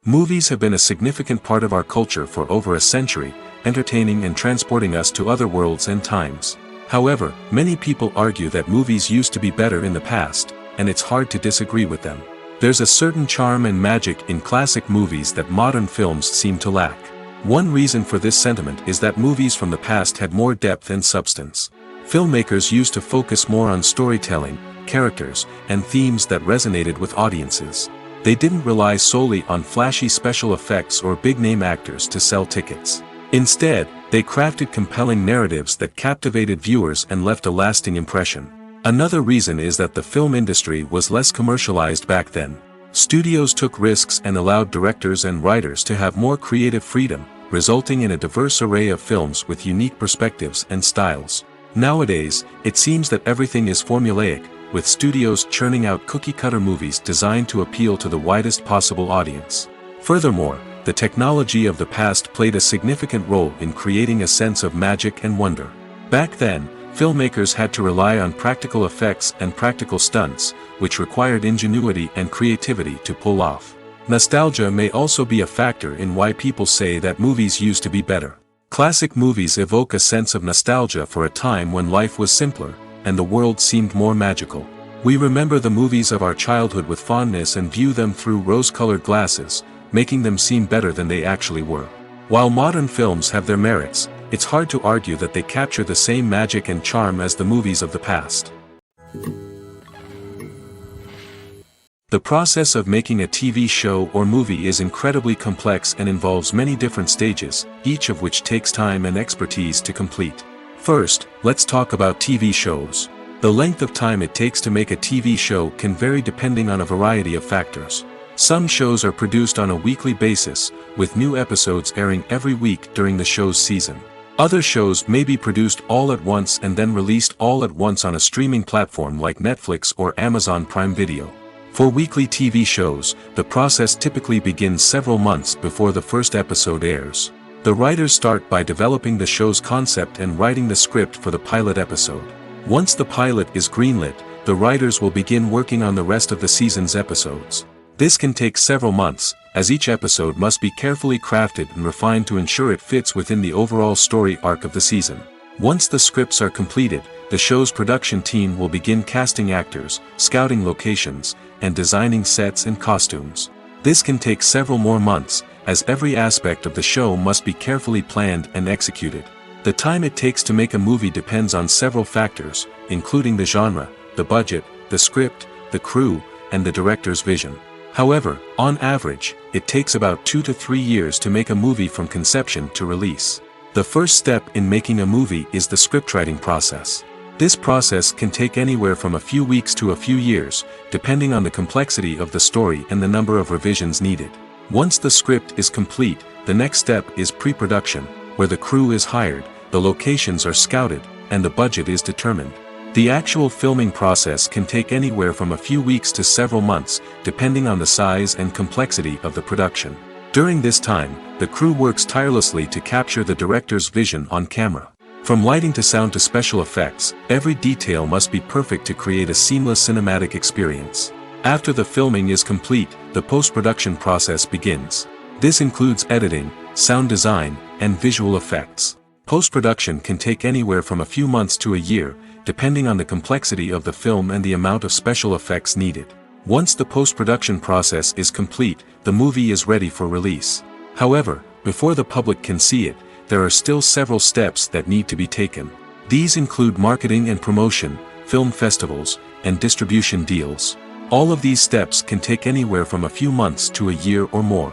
Movies have been a significant part of our culture for over a century, entertaining and transporting us to other worlds and times. However, many people argue that movies used to be better in the past, and it's hard to disagree with them. There's a certain charm and magic in classic movies that modern films seem to lack. One reason for this sentiment is that movies from the past had more depth and substance. Filmmakers used to focus more on storytelling, characters, and themes that resonated with audiences. They didn't rely solely on flashy special effects or big-name actors to sell tickets. Instead, they crafted compelling narratives that captivated viewers and left a lasting impression. Another reason is that the film industry was less commercialized back then. Studios took risks and allowed directors and writers to have more creative freedom, resulting in a diverse array of films with unique perspectives and styles. Nowadays, it seems that everything is formulaic, with studios churning out cookie-cutter movies designed to appeal to the widest possible audience. Furthermore, the technology of the past played a significant role in creating a sense of magic and wonder. Back then, filmmakers had to rely on practical effects and practical stunts, which required ingenuity and creativity to pull off. Nostalgia may also be a factor in why people say that movies used to be better. Classic movies evoke a sense of nostalgia for a time when life was simpler, and the world seemed more magical. We remember the movies of our childhood with fondness and view them through rose-colored glasses, making them seem better than they actually were. While modern films have their merits, it's hard to argue that they capture the same magic and charm as the movies of the past. The process of making a TV show or movie is incredibly complex and involves many different stages, each of which takes time and expertise to complete. First, let's talk about TV shows. The length of time it takes to make a TV show can vary depending on a variety of factors. Some shows are produced on a weekly basis, with new episodes airing every week during the show's season. Other shows may be produced all at once and then released all at once on a streaming platform like Netflix or Amazon Prime Video. For weekly TV shows, the process typically begins several months before the first episode airs. The writers start by developing the show's concept and writing the script for the pilot episode. Once the pilot is greenlit, the writers will begin working on the rest of the season's episodes. This can take several months, as each episode must be carefully crafted and refined to ensure it fits within the overall story arc of the season. Once the scripts are completed, the show's production team will begin casting actors, scouting locations, and designing sets and costumes. This can take several more months, as every aspect of the show must be carefully planned and executed. The time it takes to make a movie depends on several factors, including the genre, the budget, the script, the crew, and the director's vision. However, on average, it takes about 2 to 3 years to make a movie from conception to release. The first step in making a movie is the scriptwriting process. This process can take anywhere from a few weeks to a few years, depending on the complexity of the story and the number of revisions needed. Once the script is complete, the next step is pre-production, where the crew is hired, the locations are scouted, and the budget is determined. The actual filming process can take anywhere from a few weeks to several months, depending on the size and complexity of the production. During this time, the crew works tirelessly to capture the director's vision on camera. From lighting to sound to special effects, every detail must be perfect to create a seamless cinematic experience. After the filming is complete, the post-production process begins. This includes editing, sound design, and visual effects. Post-production can take anywhere from a few months to a year, depending on the complexity of the film and the amount of special effects needed. Once the post-production process is complete, the movie is ready for release. However, before the public can see it, there are still several steps that need to be taken. These include marketing and promotion, film festivals, and distribution deals. All of these steps can take anywhere from a few months to a year or more.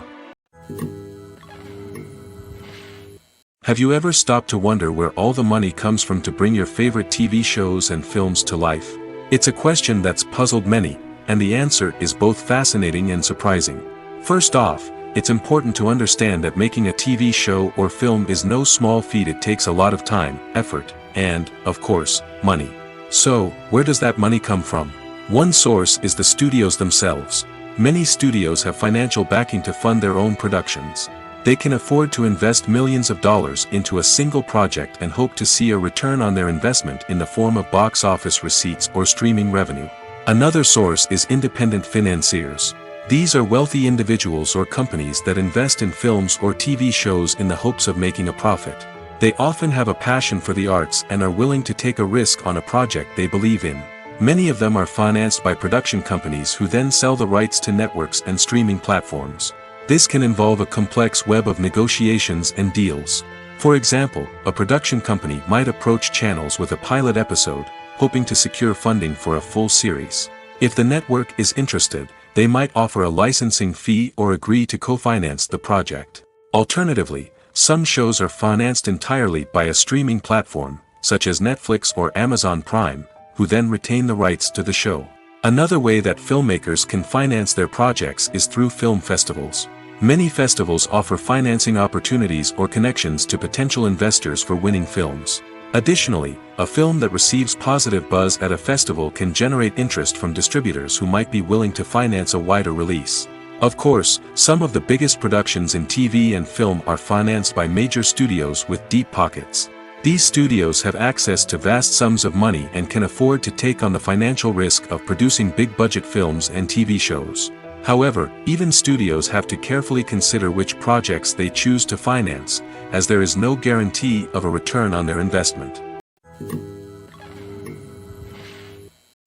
Have you ever stopped to wonder where all the money comes from to bring your favorite TV shows and films to life? It's a question that's puzzled many, and the answer is both fascinating and surprising. First off, it's important to understand that making a TV show or film is no small feat. It takes a lot of time, effort, and, of course, money. So, where does that money come from? One source is the studios themselves. Many studios have financial backing to fund their own productions. They can afford to invest millions of dollars into a single project and hope to see a return on their investment in the form of box office receipts or streaming revenue. Another source is independent financiers. These are wealthy individuals or companies that invest in films or TV shows in the hopes of making a profit. They often have a passion for the arts and are willing to take a risk on a project they believe in. Many of them are financed by production companies who then sell the rights to networks and streaming platforms. This can involve a complex web of negotiations and deals. For example, a production company might approach channels with a pilot episode, hoping to secure funding for a full series. If the network is interested, they might offer a licensing fee or agree to co-finance the project. Alternatively, some shows are financed entirely by a streaming platform, such as Netflix or Amazon Prime, who then retain the rights to the show. Another way that filmmakers can finance their projects is through film festivals. Many festivals offer financing opportunities or connections to potential investors for winning films. Additionally, a film that receives positive buzz at a festival can generate interest from distributors who might be willing to finance a wider release. Of course, some of the biggest productions in TV and film are financed by major studios with deep pockets. These studios have access to vast sums of money and can afford to take on the financial risk of producing big-budget films and TV shows. However, even studios have to carefully consider which projects they choose to finance, as there is no guarantee of a return on their investment.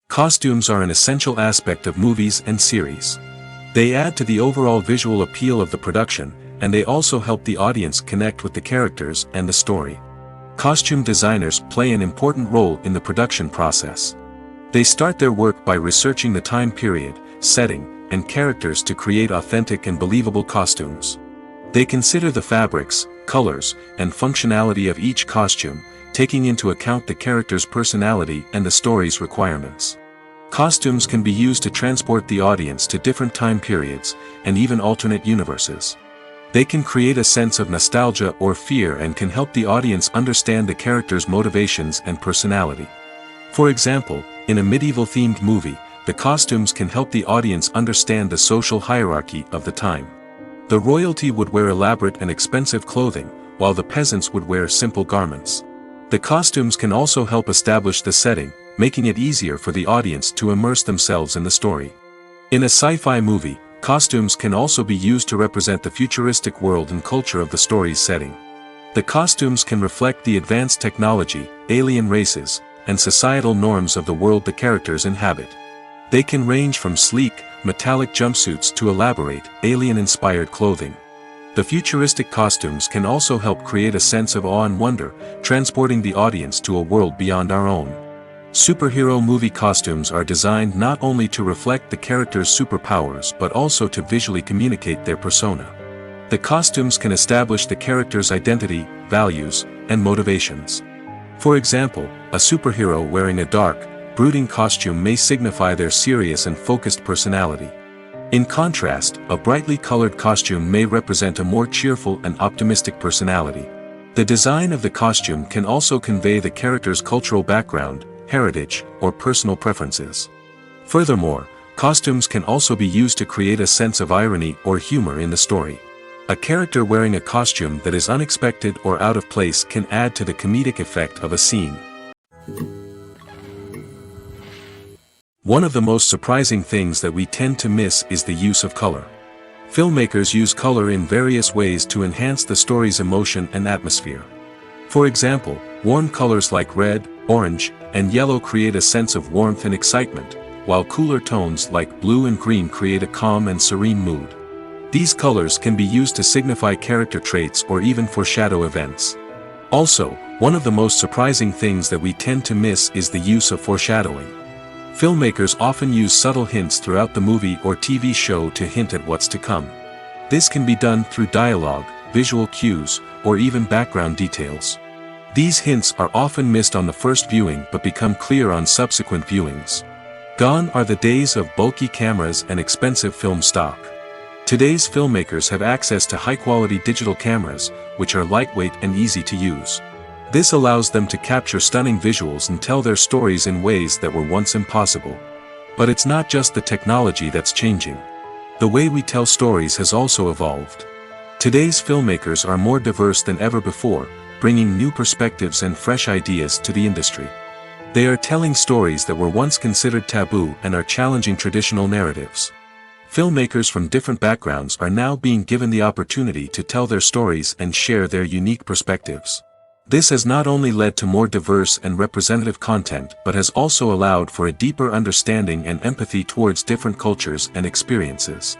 Costumes are an essential aspect of movies and series. They add to the overall visual appeal of the production, and they also help the audience connect with the characters and the story. Costume designers play an important role in the production process. They start their work by researching the time period, setting, and characters to create authentic and believable costumes. They consider the fabrics, colors, and functionality of each costume, taking into account the character's personality and the story's requirements. Costumes can be used to transport the audience to different time periods, and even alternate universes. They can create a sense of nostalgia or fear and can help the audience understand the character's motivations and personality. For example, in a medieval-themed movie, the costumes can help the audience understand the social hierarchy of the time. The royalty would wear elaborate and expensive clothing, while the peasants would wear simple garments. The costumes can also help establish the setting, making it easier for the audience to immerse themselves in the story. In a sci-fi movie, costumes can also be used to represent the futuristic world and culture of the story's setting. The costumes can reflect the advanced technology, alien races, and societal norms of the world the characters inhabit. They can range from sleek, metallic jumpsuits to elaborate, alien-inspired clothing. The futuristic costumes can also help create a sense of awe and wonder, transporting the audience to a world beyond our own. Superhero movie costumes are designed not only to reflect the character's superpowers but also to visually communicate their persona. The costumes can establish the character's identity, values, and motivations. For example, a superhero wearing a dark, brooding costume may signify their serious and focused personality. In contrast, a brightly colored costume may represent a more cheerful and optimistic personality. The design of the costume can also convey the character's cultural background, heritage, or personal preferences. Furthermore, costumes can also be used to create a sense of irony or humor in the story. A character wearing a costume that is unexpected or out of place can add to the comedic effect of a scene. One of the most surprising things that we tend to miss is the use of color. Filmmakers use color in various ways to enhance the story's emotion and atmosphere. For example, warm colors like red, orange, and yellow create a sense of warmth and excitement, while cooler tones like blue and green create a calm and serene mood. These colors can be used to signify character traits or even foreshadow events. Also, one of the most surprising things that we tend to miss is the use of foreshadowing. Filmmakers often use subtle hints throughout the movie or TV show to hint at what's to come. This can be done through dialogue, visual cues, or even background details. These hints are often missed on the first viewing but become clear on subsequent viewings. Gone are the days of bulky cameras and expensive film stock. Today's filmmakers have access to high-quality digital cameras, which are lightweight and easy to use. This allows them to capture stunning visuals and tell their stories in ways that were once impossible. But it's not just the technology that's changing. The way we tell stories has also evolved. Today's filmmakers are more diverse than ever before, bringing new perspectives and fresh ideas to the industry. They are telling stories that were once considered taboo and are challenging traditional narratives. Filmmakers from different backgrounds are now being given the opportunity to tell their stories and share their unique perspectives. This has not only led to more diverse and representative content but has also allowed for a deeper understanding and empathy towards different cultures and experiences.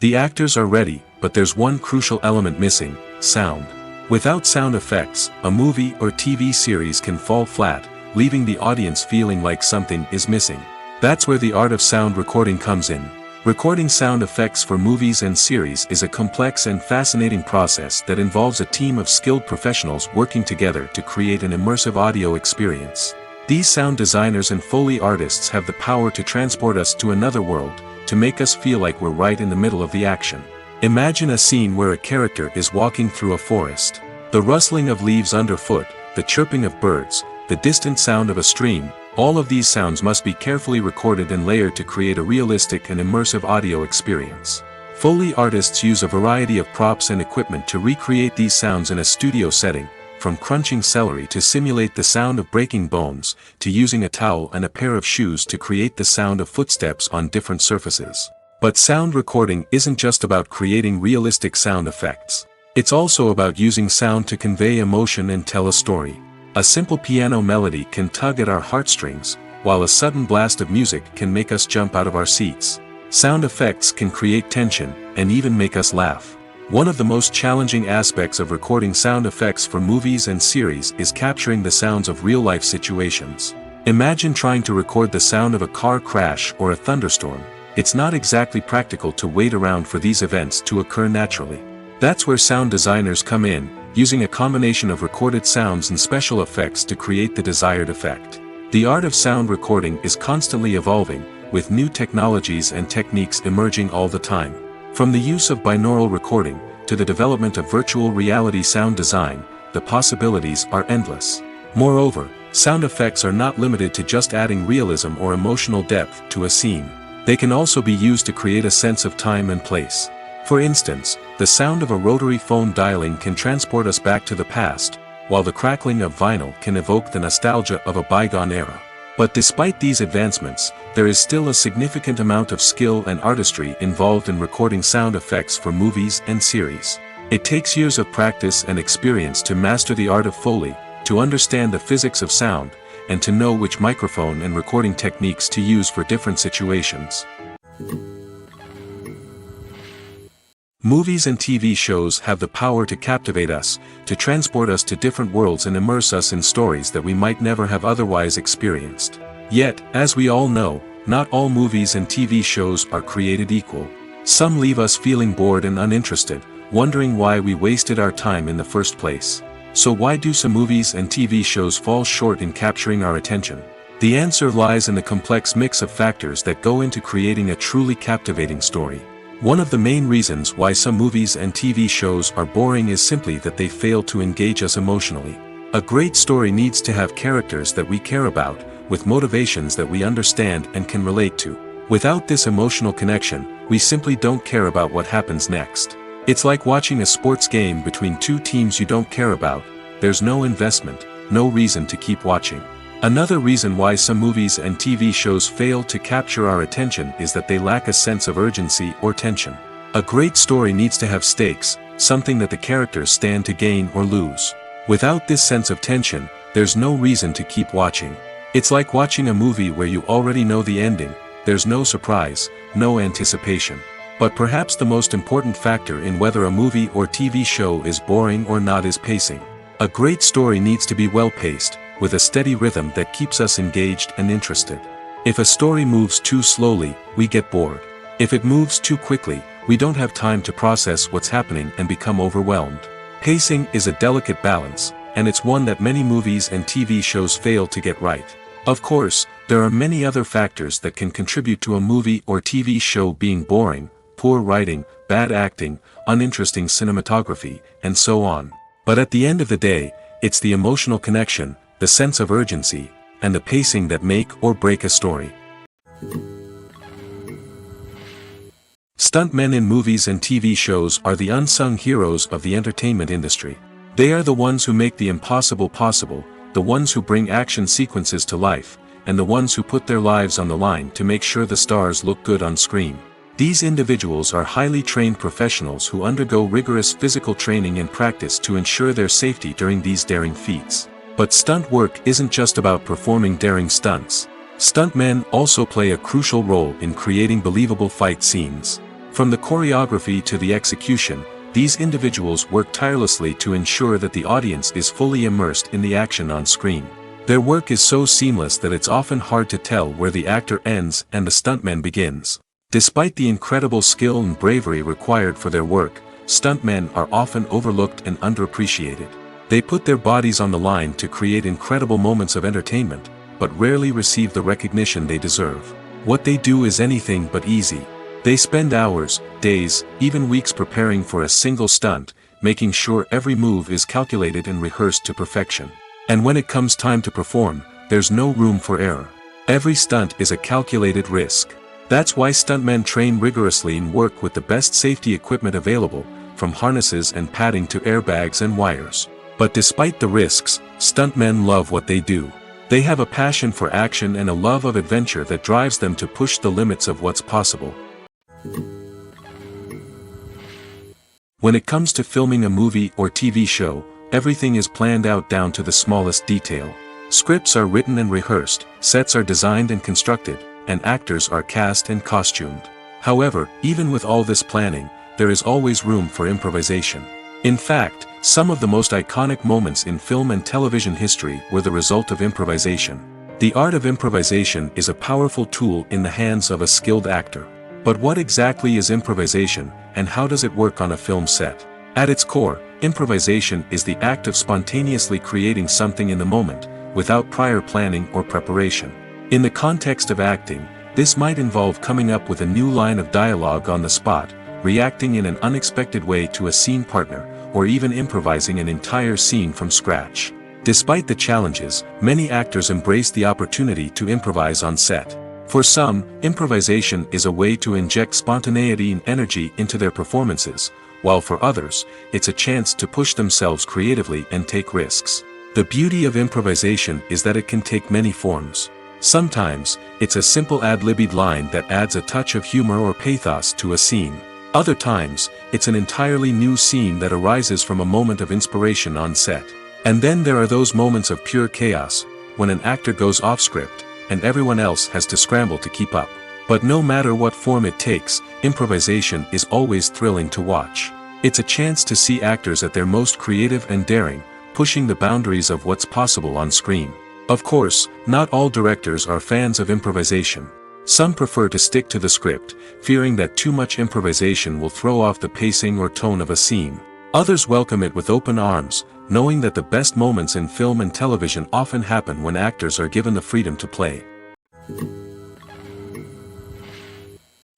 The actors are ready, but there's one crucial element missing: sound. Without sound effects, a movie or TV series can fall flat, leaving the audience feeling like something is missing. That's where the art of sound recording comes in. Recording sound effects for movies and series is a complex and fascinating process that involves a team of skilled professionals working together to create an immersive audio experience. These sound designers and Foley artists have the power to transport us to another world, to make us feel like we're right in the middle of the action. Imagine a scene where a character is walking through a forest. The rustling of leaves underfoot, the chirping of birds, the distant sound of a stream, all of these sounds must be carefully recorded and layered to create a realistic and immersive audio experience. Foley artists use a variety of props and equipment to recreate these sounds in a studio setting, from crunching celery to simulate the sound of breaking bones, to using a towel and a pair of shoes to create the sound of footsteps on different surfaces. But sound recording isn't just about creating realistic sound effects. It's also about using sound to convey emotion and tell a story. A simple piano melody can tug at our heartstrings, while a sudden blast of music can make us jump out of our seats. Sound effects can create tension, and even make us laugh. One of the most challenging aspects of recording sound effects for movies and series is capturing the sounds of real-life situations. Imagine trying to record the sound of a car crash or a thunderstorm. It's not exactly practical to wait around for these events to occur naturally. That's where sound designers come in, using a combination of recorded sounds and special effects to create the desired effect. The art of sound recording is constantly evolving, with new technologies and techniques emerging all the time. From the use of binaural recording, to the development of virtual reality sound design, the possibilities are endless. Moreover, sound effects are not limited to just adding realism or emotional depth to a scene. They can also be used to create a sense of time and place. For instance, the sound of a rotary phone dialing can transport us back to the past, while the crackling of vinyl can evoke the nostalgia of a bygone era. But despite these advancements, there is still a significant amount of skill and artistry involved in recording sound effects for movies and series. It takes years of practice and experience to master the art of Foley, to understand the physics of sound, and to know which microphone and recording techniques to use for different situations. Movies and TV shows have the power to captivate us, to transport us to different worlds and immerse us in stories that we might never have otherwise experienced. Yet, as we all know, not all movies and TV shows are created equal. Some leave us feeling bored and uninterested, wondering why we wasted our time in the first place. So why do some movies and TV shows fall short in capturing our attention? The answer lies in the complex mix of factors that go into creating a truly captivating story. One of the main reasons why some movies and TV shows are boring is simply that they fail to engage us emotionally. A great story needs to have characters that we care about, with motivations that we understand and can relate to. Without this emotional connection, we simply don't care about what happens next. It's like watching a sports game between two teams you don't care about. There's no investment, no reason to keep watching. Another reason why some movies and TV shows fail to capture our attention is that they lack a sense of urgency or tension. A great story needs to have stakes, something that the characters stand to gain or lose. Without this sense of tension, there's no reason to keep watching. It's like watching a movie where you already know the ending. There's no surprise, no anticipation. But perhaps the most important factor in whether a movie or TV show is boring or not is pacing. A great story needs to be well-paced, with a steady rhythm that keeps us engaged and interested. If a story moves too slowly, we get bored. If it moves too quickly, we don't have time to process what's happening and become overwhelmed. Pacing is a delicate balance, and it's one that many movies and TV shows fail to get right. Of course, there are many other factors that can contribute to a movie or TV show being boring: poor writing, bad acting, uninteresting cinematography, and so on. But at the end of the day, it's the emotional connection, the sense of urgency, and the pacing that make or break a story. Stuntmen in movies and TV shows are the unsung heroes of the entertainment industry. They are the ones who make the impossible possible, the ones who bring action sequences to life, and the ones who put their lives on the line to make sure the stars look good on screen. These individuals are highly trained professionals who undergo rigorous physical training and practice to ensure their safety during these daring feats. But stunt work isn't just about performing daring stunts. Stuntmen also play a crucial role in creating believable fight scenes. From the choreography to the execution, these individuals work tirelessly to ensure that the audience is fully immersed in the action on screen. Their work is so seamless that it's often hard to tell where the actor ends and the stuntman begins. Despite the incredible skill and bravery required for their work, stuntmen are often overlooked and underappreciated. They put their bodies on the line to create incredible moments of entertainment, but rarely receive the recognition they deserve. What they do is anything but easy. They spend hours, days, even weeks preparing for a single stunt, making sure every move is calculated and rehearsed to perfection. And when it comes time to perform, there's no room for error. Every stunt is a calculated risk. That's why stuntmen train rigorously and work with the best safety equipment available, from harnesses and padding to airbags and wires. But despite the risks, stuntmen love what they do. They have a passion for action and a love of adventure that drives them to push the limits of what's possible. When it comes to filming a movie or TV show, everything is planned out down to the smallest detail. Scripts are written and rehearsed, sets are designed and constructed, and actors are cast and costumed. However, even with all this planning, there is always room for improvisation. In fact, some of the most iconic moments in film and television history were the result of improvisation. The art of improvisation is a powerful tool in the hands of a skilled actor. But what exactly is improvisation, and how does it work on a film set? At its core, improvisation is the act of spontaneously creating something in the moment, without prior planning or preparation. In the context of acting, this might involve coming up with a new line of dialogue on the spot, reacting in an unexpected way to a scene partner, or even improvising an entire scene from scratch. Despite the challenges, many actors embrace the opportunity to improvise on set. For some, improvisation is a way to inject spontaneity and energy into their performances, while for others, it's a chance to push themselves creatively and take risks. The beauty of improvisation is that it can take many forms. Sometimes, it's a simple ad-libbed line that adds a touch of humor or pathos to a scene. Other times, it's an entirely new scene that arises from a moment of inspiration on set. And then there are those moments of pure chaos, when an actor goes off script, and everyone else has to scramble to keep up. But no matter what form it takes, improvisation is always thrilling to watch. It's a chance to see actors at their most creative and daring, pushing the boundaries of what's possible on screen. Of course, not all directors are fans of improvisation. Some prefer to stick to the script, fearing that too much improvisation will throw off the pacing or tone of a scene. Others welcome it with open arms, knowing that the best moments in film and television often happen when actors are given the freedom to play.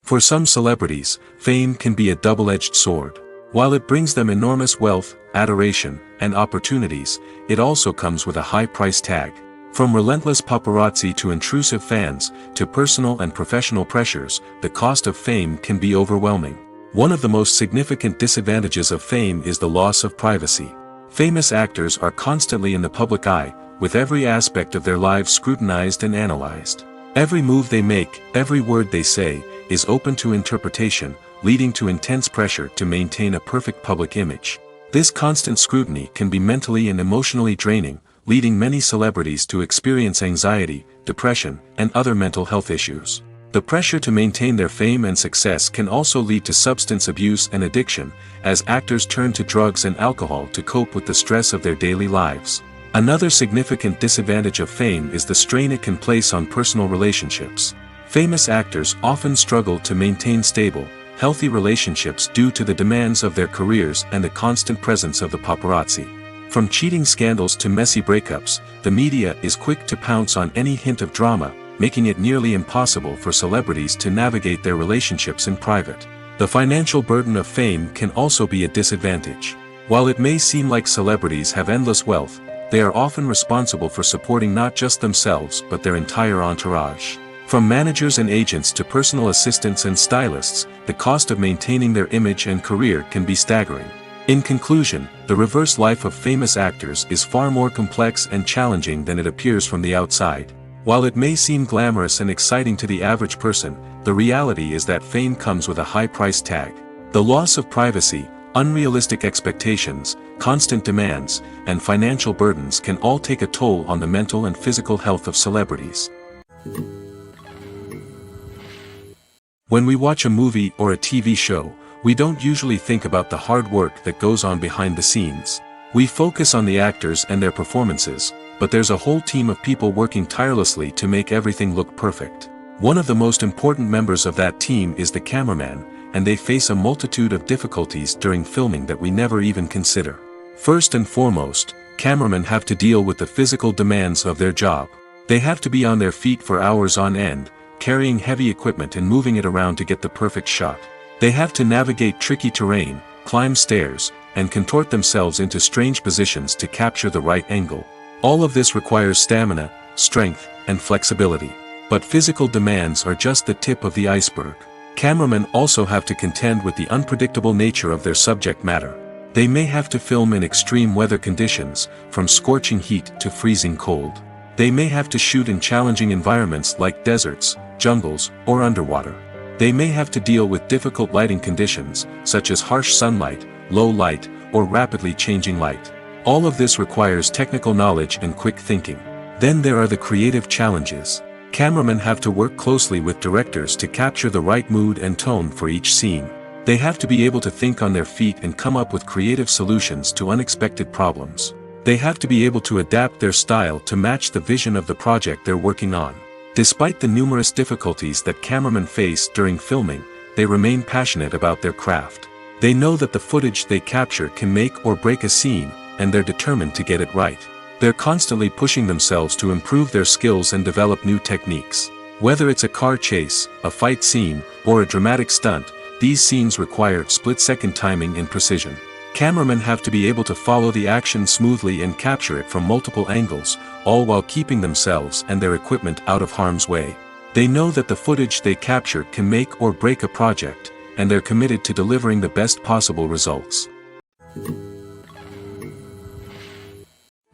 For some celebrities, fame can be a double-edged sword. While it brings them enormous wealth, adoration, and opportunities, it also comes with a high price tag. From relentless paparazzi to intrusive fans, to personal and professional pressures, the cost of fame can be overwhelming. One of the most significant disadvantages of fame is the loss of privacy. Famous actors are constantly in the public eye, with every aspect of their lives scrutinized and analyzed. Every move they make, every word they say, is open to interpretation, leading to intense pressure to maintain a perfect public image. This constant scrutiny can be mentally and emotionally draining, leading many celebrities to experience anxiety, depression, and other mental health issues. The pressure to maintain their fame and success can also lead to substance abuse and addiction, as actors turn to drugs and alcohol to cope with the stress of their daily lives. Another significant disadvantage of fame is the strain it can place on personal relationships. Famous actors often struggle to maintain stable, healthy relationships due to the demands of their careers and the constant presence of the paparazzi. From cheating scandals to messy breakups, the media is quick to pounce on any hint of drama, making it nearly impossible for celebrities to navigate their relationships in private. The financial burden of fame can also be a disadvantage. While it may seem like celebrities have endless wealth, they are often responsible for supporting not just themselves but their entire entourage. From managers and agents to personal assistants and stylists, the cost of maintaining their image and career can be staggering. In conclusion, the reverse life of famous actors is far more complex and challenging than it appears from the outside. While it may seem glamorous and exciting to the average person, the reality is that fame comes with a high price tag. The loss of privacy, unrealistic expectations, constant demands, and financial burdens can all take a toll on the mental and physical health of celebrities. When we watch a movie or a TV show, we don't usually think about the hard work that goes on behind the scenes. We focus on the actors and their performances, but there's a whole team of people working tirelessly to make everything look perfect. One of the most important members of that team is the cameraman, and they face a multitude of difficulties during filming that we never even consider. First and foremost, cameramen have to deal with the physical demands of their job. They have to be on their feet for hours on end, carrying heavy equipment and moving it around to get the perfect shot. They have to navigate tricky terrain, climb stairs, and contort themselves into strange positions to capture the right angle. All of this requires stamina, strength, and flexibility. But physical demands are just the tip of the iceberg. Cameramen also have to contend with the unpredictable nature of their subject matter. They may have to film in extreme weather conditions, from scorching heat to freezing cold. They may have to shoot in challenging environments like deserts, jungles, or underwater. They may have to deal with difficult lighting conditions, such as harsh sunlight, low light, or rapidly changing light. All of this requires technical knowledge and quick thinking. Then there are the creative challenges. Cameramen have to work closely with directors to capture the right mood and tone for each scene. They have to be able to think on their feet and come up with creative solutions to unexpected problems. They have to be able to adapt their style to match the vision of the project they're working on. Despite the numerous difficulties that cameramen face during filming, they remain passionate about their craft. They know that the footage they capture can make or break a scene, and they're determined to get it right. They're constantly pushing themselves to improve their skills and develop new techniques. Whether it's a car chase, a fight scene, or a dramatic stunt, these scenes require split-second timing and precision. Cameramen have to be able to follow the action smoothly and capture it from multiple angles, all while keeping themselves and their equipment out of harm's way. They know that the footage they capture can make or break a project, and they're committed to delivering the best possible results.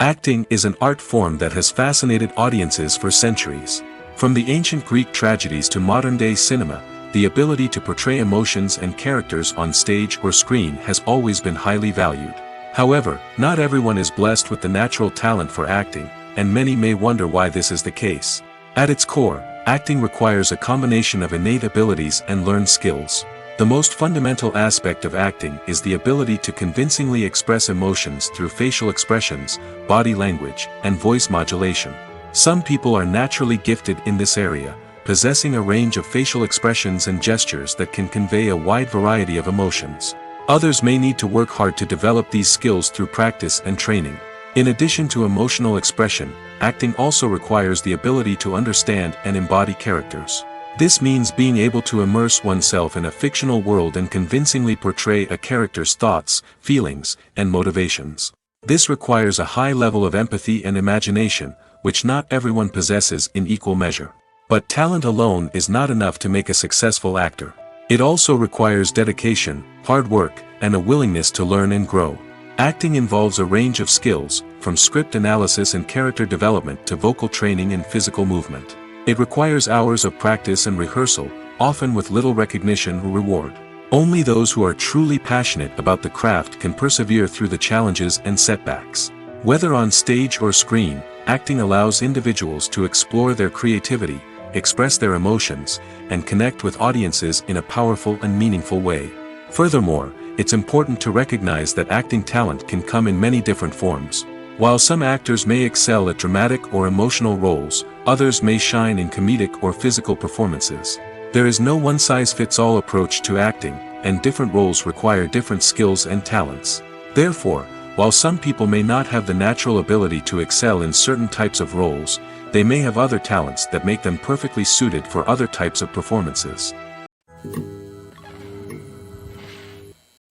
Acting is an art form that has fascinated audiences for centuries. From the ancient Greek tragedies to modern-day cinema, the ability to portray emotions and characters on stage or screen has always been highly valued. However, not everyone is blessed with the natural talent for acting, and many may wonder why this is the case. At its core, Acting requires a combination of innate abilities and learned skills. The most fundamental aspect of acting is the ability to convincingly express emotions through facial expressions, body language, and voice modulation. Some people are naturally gifted in this area, possessing a range of facial expressions and gestures that can convey a wide variety of emotions. Others may need to work hard to develop these skills through practice and training. In addition to emotional expression, acting also requires the ability to understand and embody characters. This means being able to immerse oneself in a fictional world and convincingly portray a character's thoughts, feelings, and motivations. This requires a high level of empathy and imagination, which not everyone possesses in equal measure. But talent alone is not enough to make a successful actor. It also requires dedication, hard work, and a willingness to learn and grow. Acting involves a range of skills, from script analysis and character development to vocal training and physical movement. It requires hours of practice and rehearsal, often with little recognition or reward. Only those who are truly passionate about the craft can persevere through the challenges and setbacks. Whether on stage or screen, acting allows individuals to explore their creativity, express their emotions, and connect with audiences in a powerful and meaningful way. Furthermore, it's important to recognize that acting talent can come in many different forms. While some actors may excel at dramatic or emotional roles, others may shine in comedic or physical performances. There is no one-size-fits-all approach to acting, and different roles require different skills and talents. Therefore, while some people may not have the natural ability to excel in certain types of roles, they may have other talents that make them perfectly suited for other types of performances.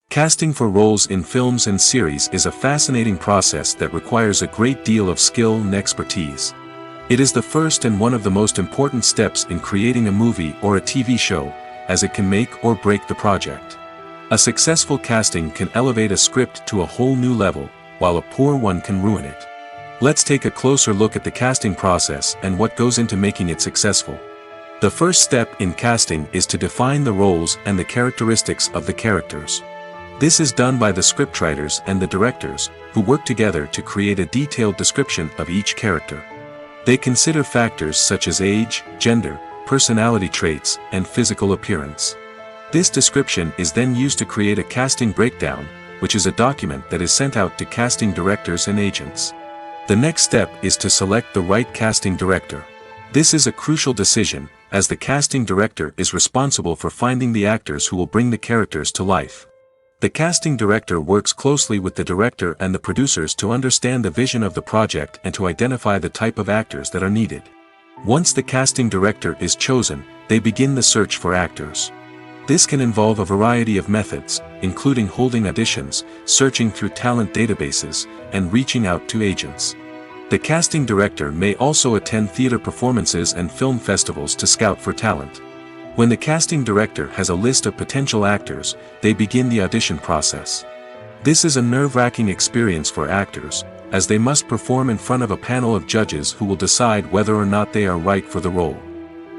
Casting for roles in films and series is a fascinating process that requires a great deal of skill and expertise. It is the first and one of the most important steps in creating a movie or a TV show, as it can make or break the project. A successful casting can elevate a script to a whole new level, while a poor one can ruin it. Let's take a closer look at the casting process and what goes into making it successful. The first step in casting is to define the roles and the characteristics of the characters. This is done by the scriptwriters and the directors, who work together to create a detailed description of each character. They consider factors such as age, gender, personality traits, and physical appearance. This description is then used to create a casting breakdown, which is a document that is sent out to casting directors and agents. The next step is to select the right casting director. This is a crucial decision, as the casting director is responsible for finding the actors who will bring the characters to life. The casting director works closely with the director and the producers to understand the vision of the project and to identify the type of actors that are needed. Once the casting director is chosen, they begin the search for actors. This can involve a variety of methods, including holding auditions, searching through talent databases, and reaching out to agents. The casting director may also attend theater performances and film festivals to scout for talent. When the casting director has a list of potential actors, they begin the audition process. This is a nerve-wracking experience for actors, as they must perform in front of a panel of judges who will decide whether or not they are right for the role.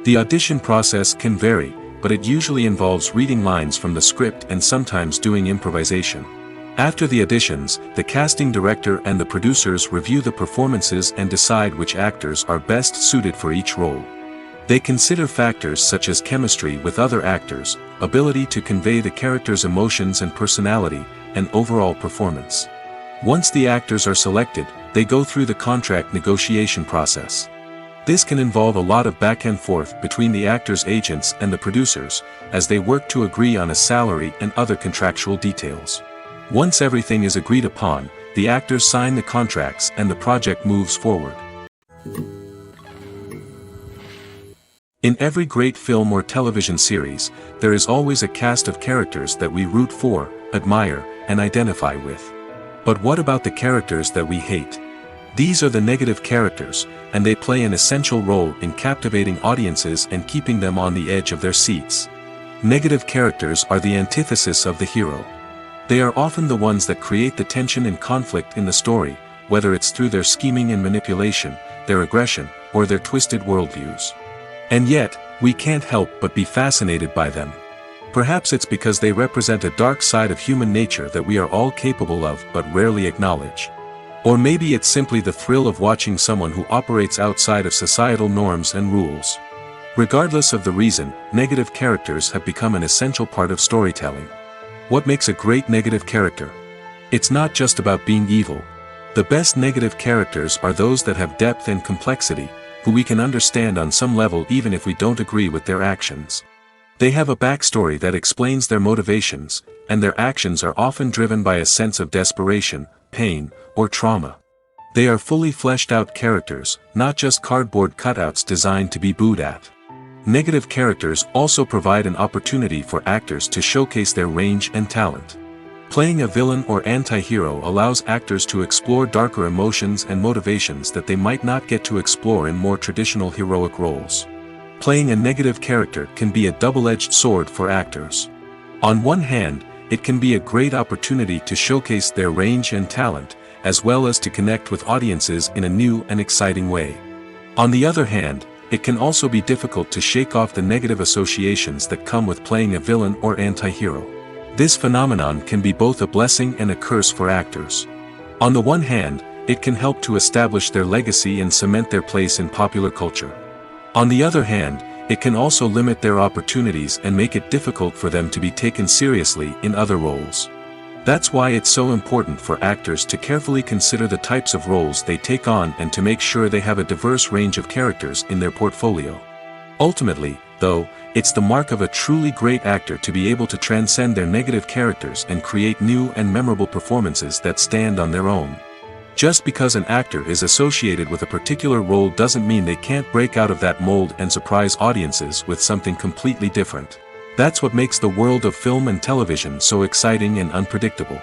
The audition process can vary, but it usually involves reading lines from the script and sometimes doing improvisation. After the auditions, the casting director and the producers review the performances and decide which actors are best suited for each role. They consider factors such as chemistry with other actors, ability to convey the character's emotions and personality, and overall performance. Once the actors are selected, they go through the contract negotiation process. This can involve a lot of back and forth between the actors' agents and the producers, as they work to agree on a salary and other contractual details. Once everything is agreed upon, the actors sign the contracts and the project moves forward. In every great film or television series, there is always a cast of characters that we root for, admire, and identify with. But what about the characters that we hate? These are the negative characters, and they play an essential role in captivating audiences and keeping them on the edge of their seats. Negative characters are the antithesis of the hero. They are often the ones that create the tension and conflict in the story, whether it's through their scheming and manipulation, their aggression, or their twisted worldviews. And yet, we can't help but be fascinated by them. Perhaps it's because they represent a dark side of human nature that we are all capable of but rarely acknowledge. Or maybe it's simply the thrill of watching someone who operates outside of societal norms and rules. Regardless of the reason, negative characters have become an essential part of storytelling. What makes a great negative character? It's not just about being evil. The best negative characters are those that have depth and complexity, who we can understand on some level even if we don't agree with their actions. They have a backstory that explains their motivations, and their actions are often driven by a sense of desperation, pain, or trauma. They are fully fleshed out characters, not just cardboard cutouts designed to be booed at. Negative characters also provide an opportunity for actors to showcase their range and talent. Playing a villain or anti-hero allows actors to explore darker emotions and motivations that they might not get to explore in more traditional heroic roles. Playing a negative character can be a double-edged sword for actors. On one hand, it can be a great opportunity to showcase their range and talent, as well as to connect with audiences in a new and exciting way. On the other hand, it can also be difficult to shake off the negative associations that come with playing a villain or anti-hero. This phenomenon can be both a blessing and a curse for actors. On the one hand, it can help to establish their legacy and cement their place in popular culture. On the other hand, it can also limit their opportunities and make it difficult for them to be taken seriously in other roles. That's why it's so important for actors to carefully consider the types of roles they take on and to make sure they have a diverse range of characters in their portfolio. Ultimately, though, it's the mark of a truly great actor to be able to transcend their negative characters and create new and memorable performances that stand on their own. Just because an actor is associated with a particular role doesn't mean they can't break out of that mold and surprise audiences with something completely different. That's what makes the world of film and television so exciting and unpredictable.